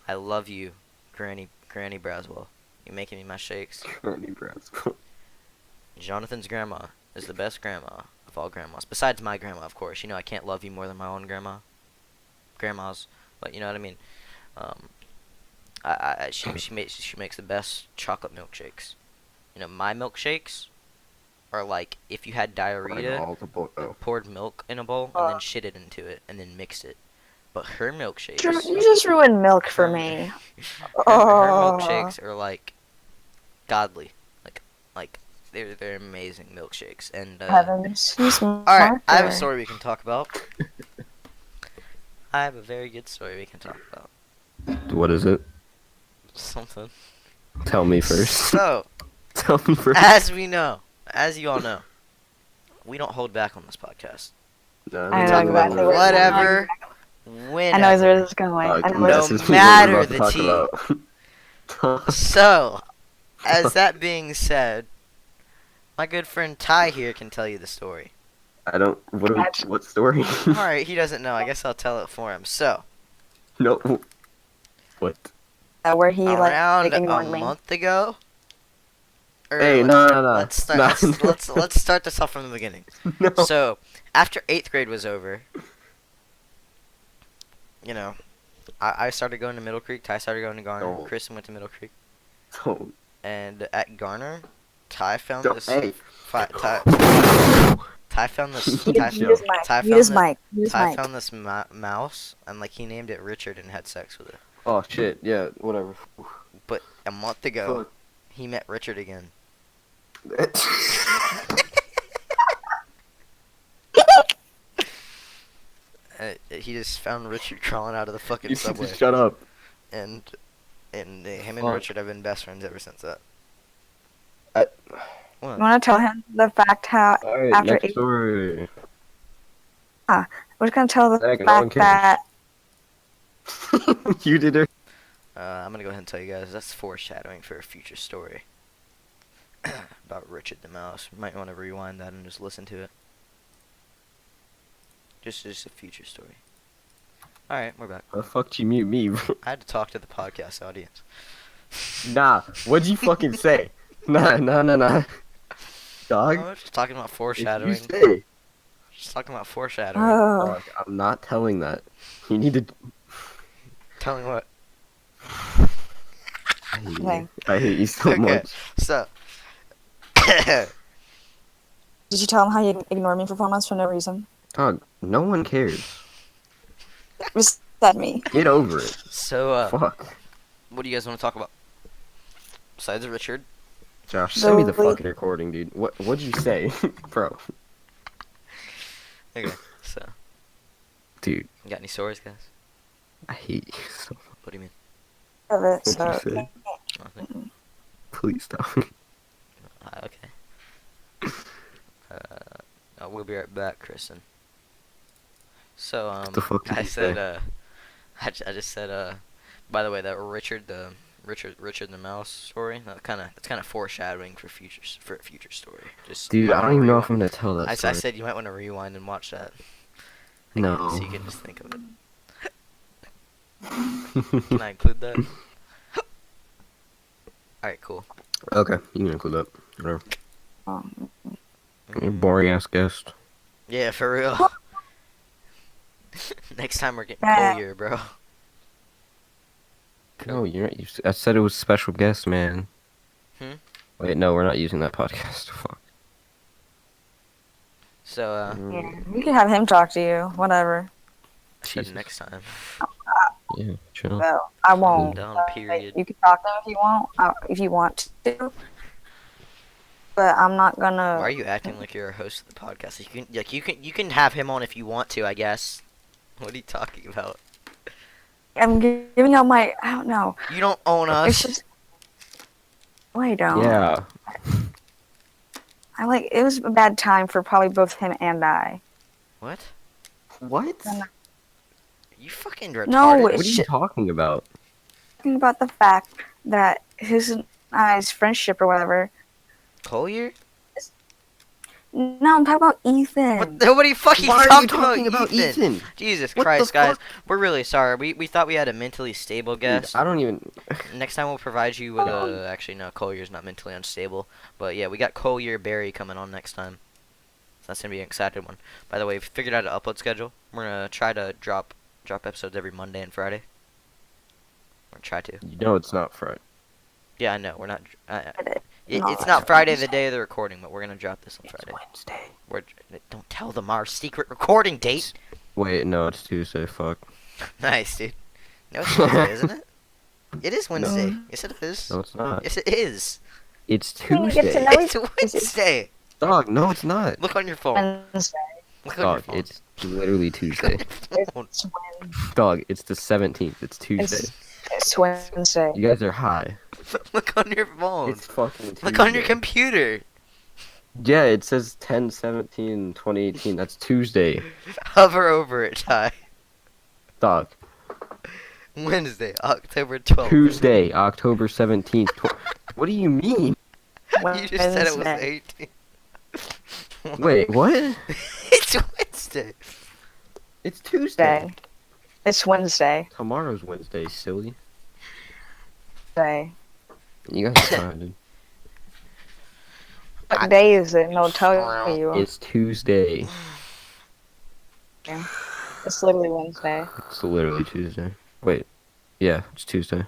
I love you, Granny Braswell. You're making me my shakes. Jonathan's grandma is the best grandma of all grandmas. Besides my grandma, of course. You know I can't love you more than my own grandmas. But you know what I mean. She makes the best chocolate milkshakes. You know my milkshakes are like if you had diarrhea, poured milk in a bowl and then shit it into it and then mixed it. But her milkshakes, You just ruined milk for me. her Oh. milkshakes are like godly. Like they're amazing milkshakes. And Heavens, he's all right, I have a smarter. story we can talk about. I have a very good story we can talk about. What is it? Something. Tell me first. So, Tell me first. as you all know, we don't hold back on this podcast. No, I know talk about exactly where whatever, I know whenever. where this is going. I know where no this is matter the tea. So, as that being said, my good friend Ty here can tell you the story. I don't. What story? Alright, he doesn't know. I guess I'll tell it for him. So, No. What? where he around like a ignored me. month ago. Or Hey, let's- no. Let's start. No. Let's start this off from the beginning. No. So, after 8th grade was over, you know, I started going to Middle Creek. Ty started going to Garner. Oh. Kristen went to Middle Creek. Don't. And at Garner, Ty found Don't. this. Hey. Ty found this. Mute Ty, his mic. Ty Mute his found mic. Mute his Ty mic. found this mouse, and like he named it Richard and had sex with it. Oh shit. Yeah. Whatever. But a month ago, Fuck. he met Richard again. He just found Richard crawling out of the fucking You subway, just shut up. and him and Fuck. Richard have been best friends ever since that. I- What? You want to tell him the fact how All right. after Next 8th story. we're just gonna tell the Heck, no one fact cares. that You did it. I'm gonna go ahead and tell you guys that's foreshadowing for a future story about Richard the Mouse. You might want to rewind that and just listen to it. Just a future story. All right, we're back. How the fuck did you mute me, bro? I had to talk to the podcast audience. Nah. What'd you fucking say? Nah. Dog. I was just talking about If you foreshadowing. say. Just talking about foreshadowing. oh, Dog, I'm not telling that. You need to. Tell me what. I hate Okay. you. I hate you so Okay. much. So. did you tell him how you ignored me for 4 months for no reason? Dog, no one cares. Was that me? Get over it. So, Fuck. what do you guys want to talk about? Besides Richard? Josh, send me the Really? fucking recording, dude. What'd you say? Bro. Okay, so. Dude. You got any stories, guys? I hate you so What do you mean? Of it, much. What so you say? Nothing. Please stop. Okay. We'll be right back, Kristen. So, What the fuck did I you said, say? I just said, by the way, that Richard the Mouse story, that's kind of foreshadowing for a future story. Just you Dude, might I want don't to even know if rewind. I'm gonna tell that I story. said you might want to rewind and watch that. No. So you can just think of it. Can I include that? Alright, cool. Okay, you can include that. Whatever. um, You're a boring ass guest. Yeah, for real. Next time we're getting Collier, bro. No, you're not. I said it was special guest, man. Hmm? Wait, no, we're not using that podcast. Fuck. So, yeah, you can have him talk to you. Whatever. I said Jesus. next time. Yeah, chill. Well, I I'm won't. done, Like, period. you can talk to him if you want. If you want to. But I'm not gonna. Why are you acting like you're a host of the podcast? You can have him on if you want to, I guess. What are you talking about? I'm giving out my. I don't know. You don't own It's us. just. Wait, don't. Yeah. I like. It was a bad time for probably both him and I. What? What? You fucking retarded. No, What are it's you just talking about? talking about the fact that his and I's friendship or whatever. Collier? No, I'm talking about Ethan. What? Nobody fucking Why are you talked talking about Ethan? Jesus What the Christ, guys. fuck? We're really sorry. We thought we had a mentally stable Dude, guest. I don't even. Next time we'll provide you with a. Actually, no, Collier's not mentally unstable. But yeah, we got Collier Barry coming on next time. So that's gonna be an exciting one. By the way, we figured out an upload schedule. We're gonna try to drop episodes every Monday and Friday. We're gonna try to. You know it's not Friday. Yeah, I know. We're not. No, It's not Friday the day of the recording, but we're gonna drop this on Friday. Wednesday. Don't tell them our secret recording date. Wait, no, it's Tuesday. Fuck. Nice, dude. No, it's Wednesday, isn't it? It is Wednesday. No. Yes, it is. No, it's not. Yes, it is. It's You get to Tuesday. know It's Wednesday. Dog, no, it's not. Look on your phone. Wednesday. Look on your Dog, phone. it's literally Tuesday. It's Dog, it's the 17th. It's Tuesday. It's Wednesday. You guys are high. Look on your phone. It's fucking Tuesday. Look on your computer. Yeah, it says 10/17/2018. That's Tuesday. Hover over it, Ty. Dog. Wednesday, October 12th. Tuesday, October 17th. What do you mean? You just said it was Wednesday. 18th. Wait, what? It's Wednesday. It's Tuesday. It's Wednesday. Tomorrow's Wednesday, silly. Day. You guys are fine, dude. What day is it? And they'll tell you. It's Tuesday. It's literally Wednesday. It's literally Tuesday. Wait. Yeah, it's Tuesday.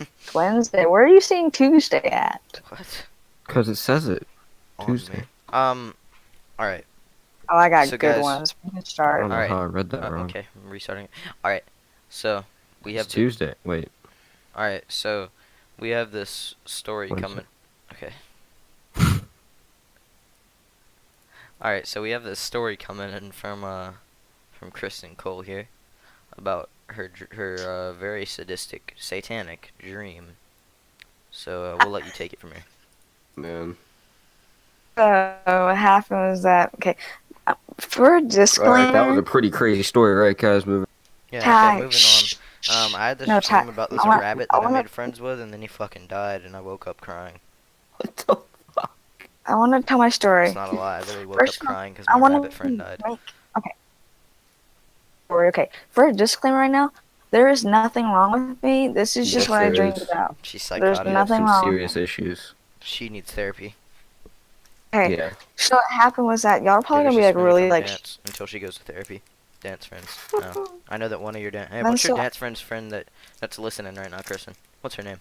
It's Wednesday. Where are you seeing Tuesday at? What? Because it says it. On Tuesday. me. Alright. Oh, I got So, good guys- ones. We can I don't start. know Alright. how I read that wrong. Okay, I'm restarting it. Alright. So, we have It's Tuesday. Wait. Alright, so we have this story What is coming. Okay. Alright, so we have this story coming in from Kristen Cole here about her very sadistic, satanic dream. So we'll let you take it from here. Man. So what happened was that for a disclaimer. Alright, that was a pretty crazy story, right, guys? Moving. Yeah, Ty, okay, moving shh. on. I had this No, dream Ty, about this I want- rabbit I that I wanna- made friends with, and then he fucking died, and I woke up crying. What the fuck? I want to tell my story. It's not a lie. I literally woke First up of all, crying because I my want rabbit to friend died. Okay. For a disclaimer right now, there is nothing wrong with me. This is just Yes, what I there dreamed is. about. She's There's psychotic. nothing Some wrong. serious issues. She needs therapy. Okay. Yeah. So what happened was that y'all are probably Dude, gonna be she's like suspended really from like. dance until she goes to therapy. Dance friends. No. I know that one of your Hey, Then what's your so- dance friend that's listening right now, Kristen? What's her name?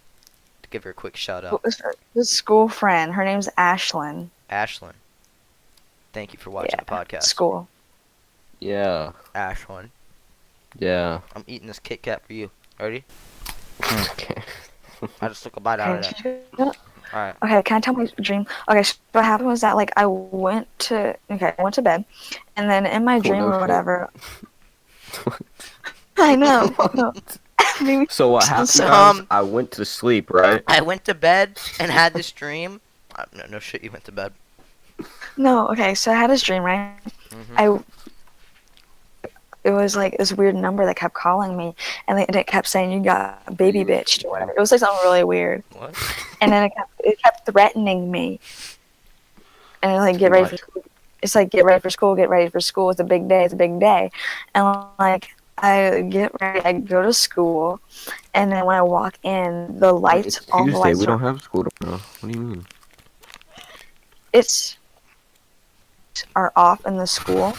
To give her a quick shout out. This school friend. Her name's Ashlyn. Ashlyn. Thank you for watching the podcast. School. Yeah. Ashlyn. Yeah. I'm eating this Kit Kat for you. Ready? Okay. I just took a bite out of that. Alright. Okay, can I tell my dream? Okay, so what happened was that I went to bed, and then in my Cool, dream no or shit. whatever, I know. No. Maybe So what happened, so- guys? I went to sleep, right? I went to bed and had this dream. No shit, you went to bed. No, okay, so I had this dream, right? Hmm. It was like this weird number that kept calling me, and it kept saying you got baby bitched or whatever. It was like something really weird, What? and then it kept threatening me, and it like get ready for school. It's like get ready for school, get ready for school. It's a big day. It's a big day, and like I get ready, I go to school, and then when I walk in, the lights, It's all the Tuesday. lights We are, don't have school tomorrow. What do you mean? it's are off in the school.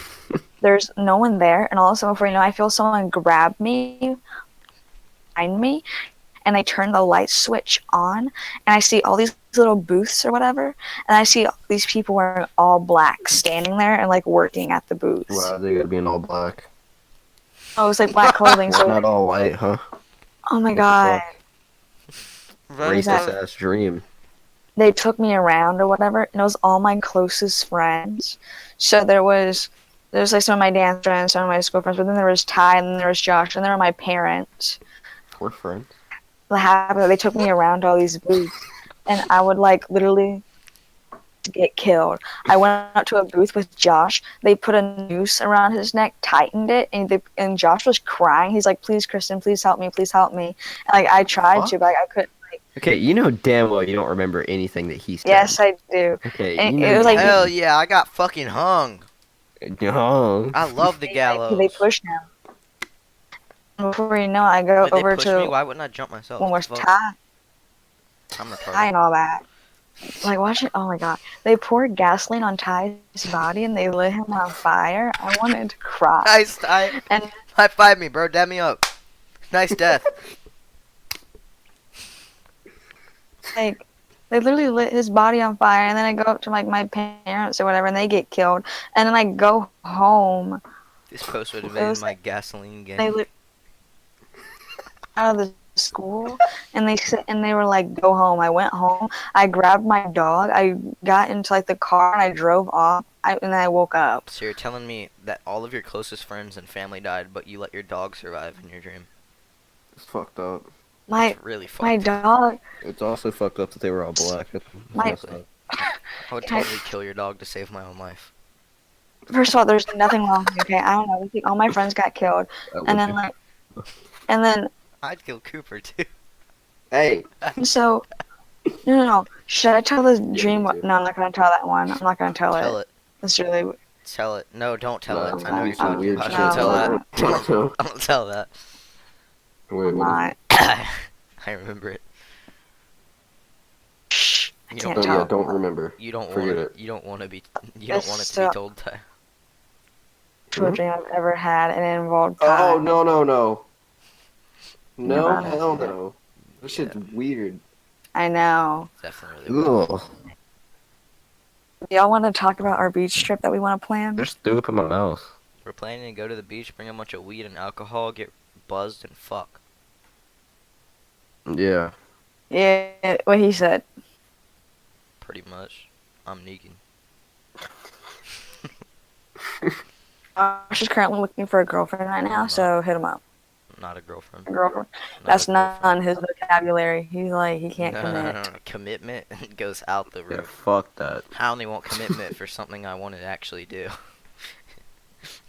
There's no one there, and all of a sudden, before you know, I feel someone grab me behind me, and I turn the light switch on, and I see all these little booths or whatever, and I see these people wearing all black standing there and like working at the booths. Wow, they gotta be in all black. Oh, it was like black clothing. Why So, not all white, huh? oh my What the god, fuck? Right. Racist ass dream. they took me around or whatever, and it was all my closest friends. So there's like some of my dance friends, some of my school friends, but then there was Ty, and then there was Josh, and there were my parents. We're friends. What happened? They took me around to all these booths, and I would like literally get killed. I went out to a booth with Josh. They put a noose around his neck, tightened it, and Josh was crying. He's like, "Please, Kristen, please help me, please help me." And, like I tried What? to, but I couldn't. Okay, you know damn well you don't remember anything that he said. Yes, I do. Okay, And you know it was like Hell yeah, I got fucking hung. No. I love the they gallows. pushed him. And before you know, I go Wait, they over pushed to me? Why wouldn't I jump myself? when we're Fuck. Ty I'm Ty retarded. and all that. Like watch it. Oh my god, they poured gasoline on Ty's body and they lit him on fire. I wanted to cry. Nice, Ty. And High five me, bro. Dab me up. Nice death. like they literally lit his body on fire, and then I go up to like my parents or whatever, and they get killed, and then I go home. This post would have It made was my gasoline They game. lit out of the school, and they were like, "Go home." I went home. I grabbed my dog. I got into like the car and I drove off. And then I woke up. So you're telling me that all of your closest friends and family died, but you let your dog survive in your dream? It's fucked up. My It's really fucked. my dog. It's also fucked up that they were all black. That's My- messed up. I would totally kill your dog to save my own life. First of all, there's nothing wrong with me. Okay, I don't know. I think all my friends got killed, That would and then be- like, and then I'd kill Cooper too. Hey, so. No. Should I tell this dream? Me too. No, I'm not gonna tell that one. I'm not gonna tell Tell it. it. It's really. Tell it. No, don't tell No, it. I know you're it's talking weird about. shit. Don't tell No. that. No. Don't tell that. Wait, I'm what? not. I remember it. Shh. I You can't don't- Oh, yeah, tell. don't remember. You don't Forget want. it. You don't want to be. You don't It's want it to so- be told, Ty. To a dream I've ever had, and it involved Oh, Ty. no. No, Never had hell it. no. This shit's weird. I know. Definitely. Really weird. Ugh. Y'all want to talk about our beach trip that we want to plan? Just threw up in my mouth. We're planning to go to the beach, bring a bunch of weed and alcohol, get buzzed and fuck. Yeah. Yeah, what he said. Pretty much. I'm Negan. She's currently looking for a girlfriend right now, so hit him up. Not a girlfriend. A girlfriend. Not That's a not girlfriend. on his vocabulary. He's like, he can't No, commit. no. Commitment goes out the Yeah, roof. fuck that. I only want commitment for something I want to actually do.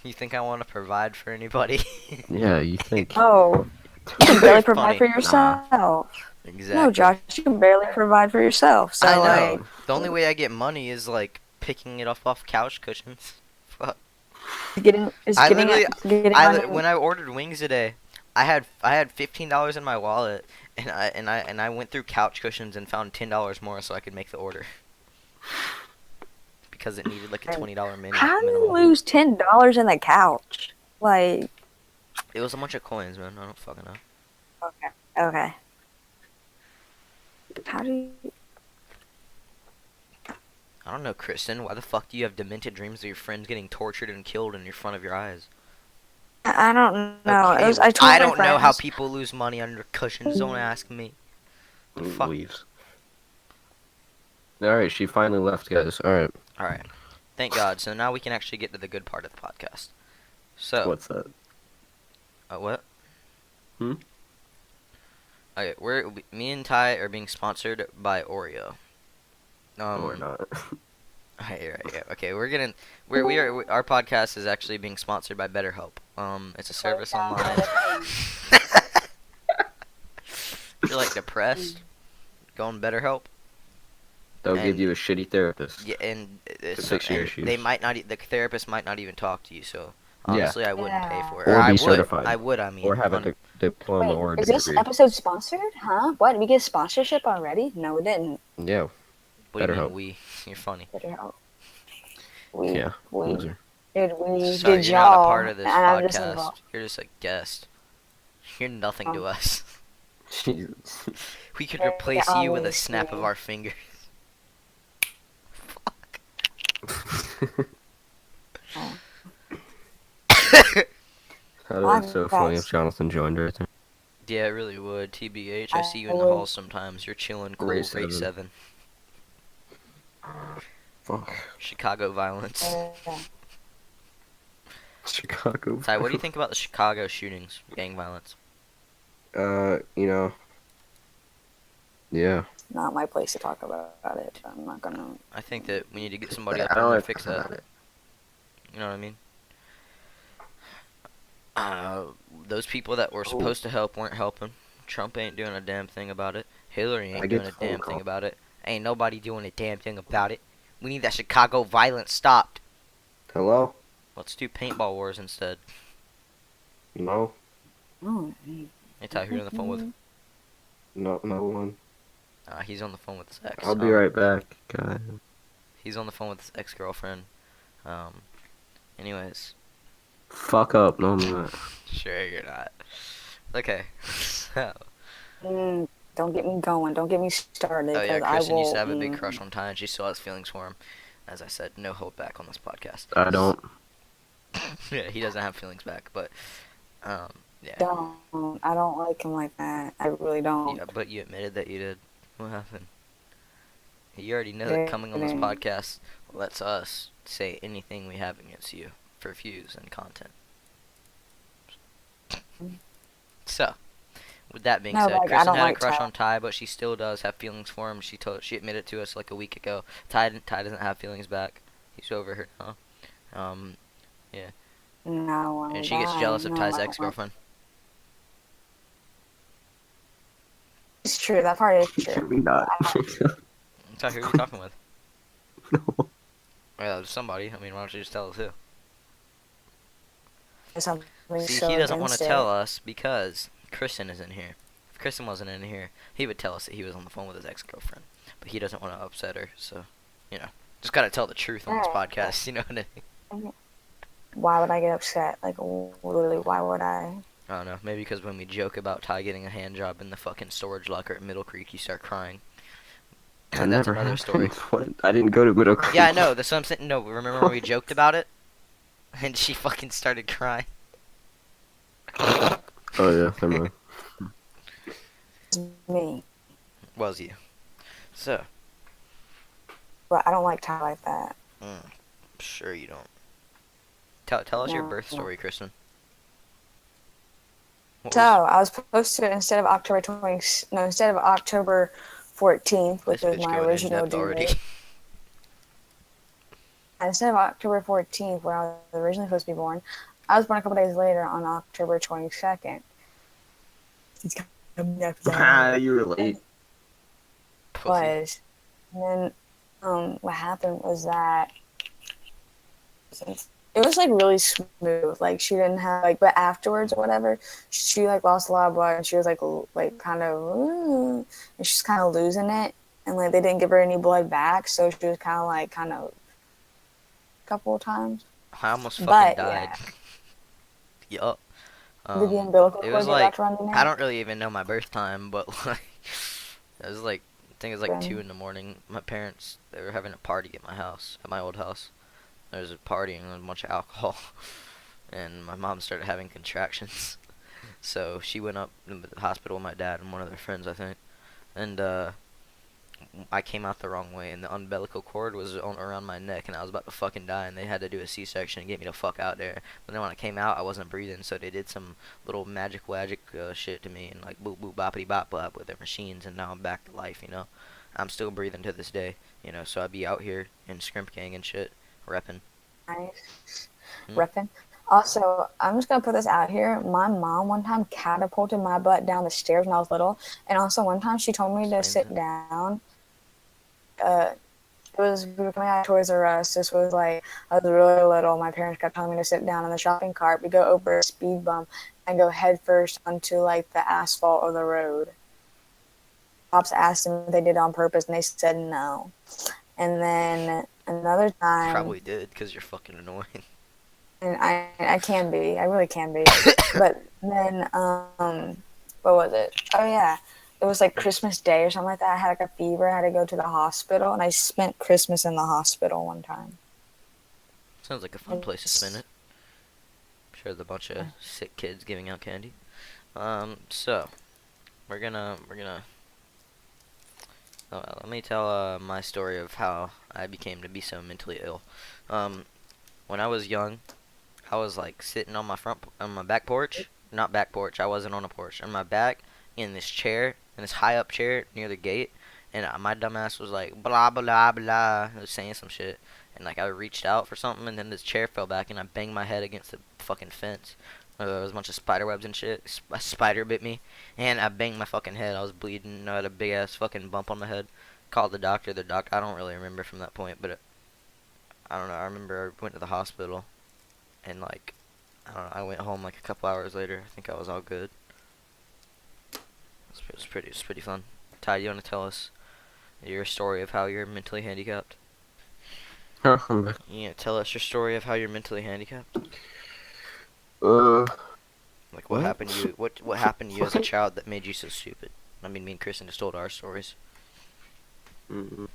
You think I want to provide for anybody? Yeah, you think. Oh, you can barely Funny. provide for yourself. Exactly. No, Josh, you can barely provide for yourself. So, I know. like, The only way I get money is like picking it off couch cushions. Fuck. getting I getting literally- it, getting I on- when I ordered wings today, I had $15 in my wallet, and I went through couch cushions and found $10 more so I could make the order. Because it needed like a $20 How do you minimum. lose $10 in the couch? Like, It was a bunch of coins, man. I don't fucking know. okay. How do you? I don't know, Kristen. Why the fuck do you have demented dreams of your friends getting tortured and killed in front of your eyes? I don't know. Okay, It was, I told my don't know how friends- people lose money under cushions. Don't ask me. The fuck? Leaves. Alright, she finally left, guys. Alright. Alright. Thank God. So now we can actually get to the good part of the podcast. So, What's that? what? Hmm? Okay, me and Ty are being sponsored by Oreo. No, we're not. Right, yeah. Okay, our podcast is actually being sponsored by BetterHelp. It's a service online. If you're like depressed, go on BetterHelp, They'll give and you a shitty therapist yeah, and to it's, fix your and they issues. might not. The therapist might not even talk to you. So Yeah, honestly, I wouldn't pay Yeah. for it. Or or I be would. certified, I would. I or mean, have a on diploma Wait, or a is this degree. episode sponsored? Huh? What? We get sponsorship already? No, we didn't. Yeah, what do you mean BetterHelp. we? You're funny. We Yeah, we loser. Sorry, did you're not a part y'all, of and this I'm just podcast. involved. You're just a guest. You're nothing to us. Jesus. We could Okay, replace you with a snap of obviously. our fingers. Oh. That'd have been I so funny if guys, Jonathan joined right there. Yeah, it really would. TBH, I I see you in the would. halls sometimes. You're chilling Rate cool. Rate 7. 7. Fuck. Chicago violence. Yeah. Chicago. Ty, what do you think about the Chicago shootings, gang violence? You know, yeah. Not my place to talk about it. I'm not gonna. I think that we need to get somebody I up in don't there like to fix talking that. about it. You know what I mean? Those people that were supposed to help weren't helping. Trump ain't doing a damn thing about it. Hillary I ain't get doing the a phone damn thing call. about it. Ain't nobody doing a damn thing about it. We need that Chicago violence stopped. Hello? Let's do paintball wars instead. No? Oh. Hey Ty, who you on the phone with? No, no one. He's on the phone with his ex. I'll be right back, guys. He's on the phone with his ex-girlfriend. Um, anyways. Fuck up, no I'm not. Sure you're not. Okay. So. Don't get me going. Don't get me started. Oh yeah, Because I Kristen used will. to have a big crush on Ty, and she still has feelings for him. As I said, no hold back on this podcast. I don't. Yeah, he doesn't have feelings back, but yeah. Don't. I don't like him like that. I really don't. Yeah, but you admitted that you did. What happened? You already know that coming on this Didn't. podcast lets us say anything we have against you for views and content. So, with that being No, said, like, I Kristen don't had a like crush Ty. on Ty, but she still does have feelings for him. She admitted to us like a week ago. Ty doesn't have feelings back. He's over her now. Yeah. No, I And she gets jealous of no, Ty's I don't. ex-girlfriend. It's true. That part is true. Maybe not. Ty, who are you talking with? No. Well, somebody. I mean, why don't you just tell us who? There's something See, so he doesn't want to against tell it. us because Kristen isn't here. If Kristen wasn't in here, he would tell us that he was on the phone with his ex-girlfriend. But he doesn't want to upset her, so, just gotta tell the truth on this Alright. podcast, you know what I mean? Why would I get upset? Like, literally, why would I? I don't know, maybe because when we joke about Ty getting a hand job in the fucking storage locker at Middle Creek, you start crying. That That's never another happened. story. What? I didn't go to Widow Creek. Yeah, I know, that's what I'm saying. No, remember when we joked about it? And she fucking started crying. Oh yeah, never mind. It's me. Was you. So, But I don't like Ty like that. sure you don't. Tell us your No. birth story, Kristen. What So, was- I was supposed to, instead of October 14th, which this was bitch my going in original depth due already. date. Instead of October 14th, where I was originally supposed to be born, I was born a couple days later on October 22nd. It's coming up Ah, you were late. Pussy. was. And then what happened was that it was like really smooth. Like she didn't have like, but afterwards or whatever, she like lost a lot of blood and she was like kind of, and she's kind of losing it. And like they didn't give her any blood back, so she was kind of a couple of times. I almost fucking But died. Yup. Did the umbilical It cord was get like, wrapped around your neck? I don't really even know my birth time, but like, it was like, I think it was like Okay. 2 in the morning. My parents, they were having a party at my house, at my old house. There was a party and a bunch of alcohol, and my mom started having contractions. So she went up to the hospital with my dad and one of their friends, I think. And I came out the wrong way, and the umbilical cord was around my neck, and I was about to fucking die, and they had to do a C-section and get me the fuck out there. But then when I came out, I wasn't breathing, so they did some little magic wagic shit to me, and like boop boop boppity bop bop with their machines, and now I'm back to life. I'm still breathing to this day. So I'd be out here in Skrimp gang and shit, repping. Nice. Hmm? Reppin'. Also, I'm just gonna put this out here. My mom one time catapulted my butt down the stairs when I was little, and also one time she told me to Explains sit it. down. We were coming out of Toys R Us. This was like I was really little. My parents kept telling me to sit down in the shopping cart. We go over a speed bump and go head first onto like the asphalt of the road. Cops asked them if they did it on purpose, and they said no. And then another time, Probably did, because you're fucking annoying. and I can be, I really can be. But then, what was it? Oh yeah, it was like Christmas Day or something like that. I had like a fever. I had to go to the hospital, and I spent Christmas in the hospital one time. Sounds like a fun place to spend it. I'm sure there's a bunch of sick kids giving out candy. So we're gonna let me tell my story of how I became to be so mentally ill. When I was young, I was like sitting on my back porch. Not back porch. I wasn't on a porch. On my back, in this chair, in this high up chair near the gate, and my dumbass was like blah blah blah. It was saying some shit, and like I reached out for something, and then this chair fell back, and I banged my head against the fucking fence. There was a bunch of spider webs and shit. A spider bit me, and I banged my fucking head. I was bleeding. I had a big ass fucking bump on my head. Called the doctor. I don't really remember from that point, but I don't know. I remember I went to the hospital, and like, I don't know. I went home like a couple hours later. I think I was all good. It was pretty fun. Ty, you want to tell us your story of how you're mentally handicapped? Uh, You tell us your story of how you're mentally handicapped. Like what What? happened to you? What happened to you as a child that made you so stupid? I mean, me and Kristen just told our stories. mm,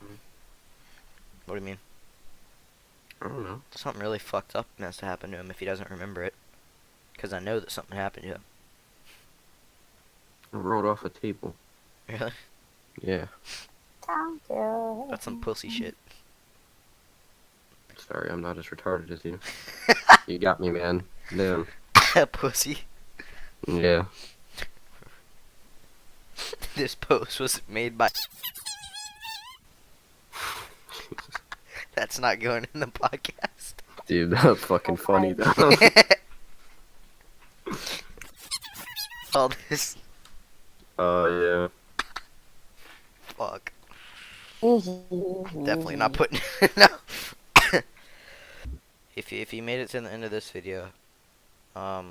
What do you mean? I don't know. Something really fucked up has to happen to him if he doesn't remember it. Because I know that something happened to him. I rolled off a table. Really? Yeah. Thank you. That's some pussy shit. Sorry, I'm not as retarded as you. You got me, man. Damn. Pussy. Yeah. This post was made by. That's not going in the podcast. Dude, that was fucking funny though. All this. Oh Fuck. Definitely not putting. No. If you made it to the end of this video, I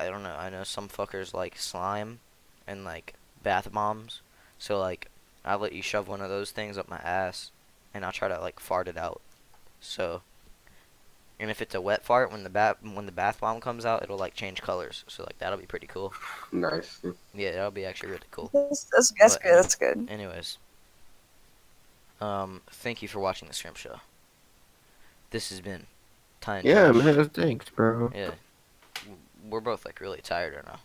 don't know. I know some fuckers like slime and like bath bombs. So like I'll let you shove one of those things up my ass, and I'll try to like fart it out. So, and if it's a wet fart, when the bath bomb comes out, it'll like change colors. So like that'll be pretty cool. yeah. Nice. Yeah, that'll be actually really cool. That's But, good. That's good. Anyways, thank you for watching the Skrimp Show. This has been Ty and Yeah, Josh. man. Thanks, bro. Yeah, we're both like really tired right now.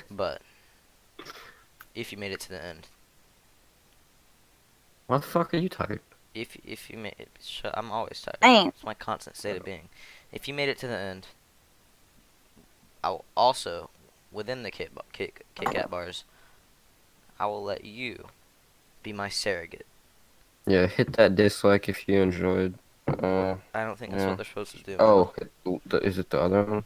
But if you made it to the end, Why the fuck are you tired? if you made it, I'm always tired. Damn. It's my constant state of being. If you made it to the end, I'll also within the Kit Kat bars, I will let you be my surrogate. Yeah, hit that dislike if you enjoyed. I don't think that's yeah. what they're supposed to do. Oh, is it the other one?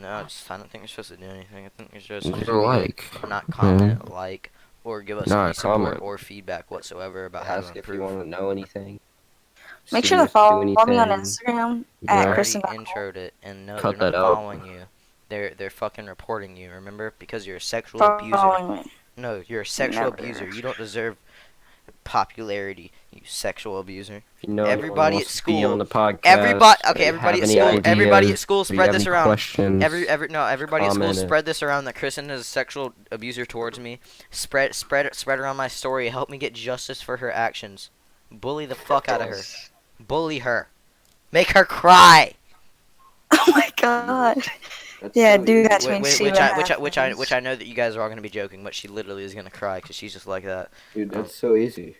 No, I don't think you're supposed to do anything. I think you're just Leave supposed a to like. not comment, like, or give us Nah, any support comment. or feedback whatsoever about how Ask to if you improve. want to know anything. Make See sure to if you do follow me on anything. Instagram I Yeah. at already Kristen. introed it, and no, Cut they're that not out. following you. They're fucking reporting you. Remember, because you're a sexual abuser. Following me. No, you're a sexual Never. abuser. You don't deserve popularity, you sexual abuser. If you know Everybody anyone at wants to be school- on the podcast, Everybody, or okay, you everybody have at any school, everybody at ideas, school, or you spread have this any around. questions, Everybody at school, comment it. spread this around that Kristen is a sexual abuser towards me. Spread around my story. Help me get justice for her actions. Bully the fuck out of her. Bully her. Make her cry. Oh my god. That's Yeah, so do easy. that to me and see what happens. Which I know that you guys are all gonna be joking, but she literally is gonna cry because she's just like that. Dude, that's so easy.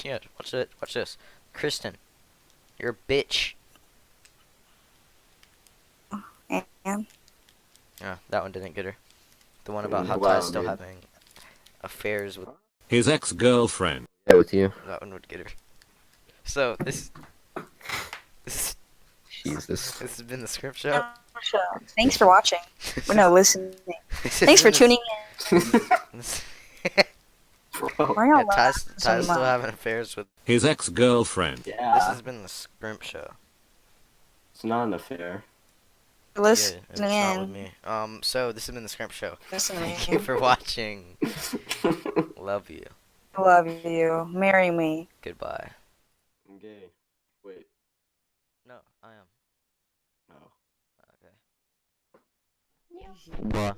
Yeah, watch it. Watch this, Kristen. You're a bitch. And Yeah, that one didn't get her. The one about how Wow, Ty's still dude. having affairs with His ex-girlfriend. Yeah, with you. that one would get her. So this Jesus. this has been the Skrimp Show. Thanks for watching. This Well, no, is- listening. this has Thanks for been tuning this- Bro. in. Why yeah, y'all Ty's laugh so still much? having affairs with. His ex-girlfriend. This Yeah. has been the Skrimp Show. It's not an affair. Yeah, Listening it's not with in. me. So this has been the Skrimp Show. Listening Thank you in. for watching. Love you. Love you. Marry me. Goodbye. I'm gay. Wait. No, I am. No. Okay. What?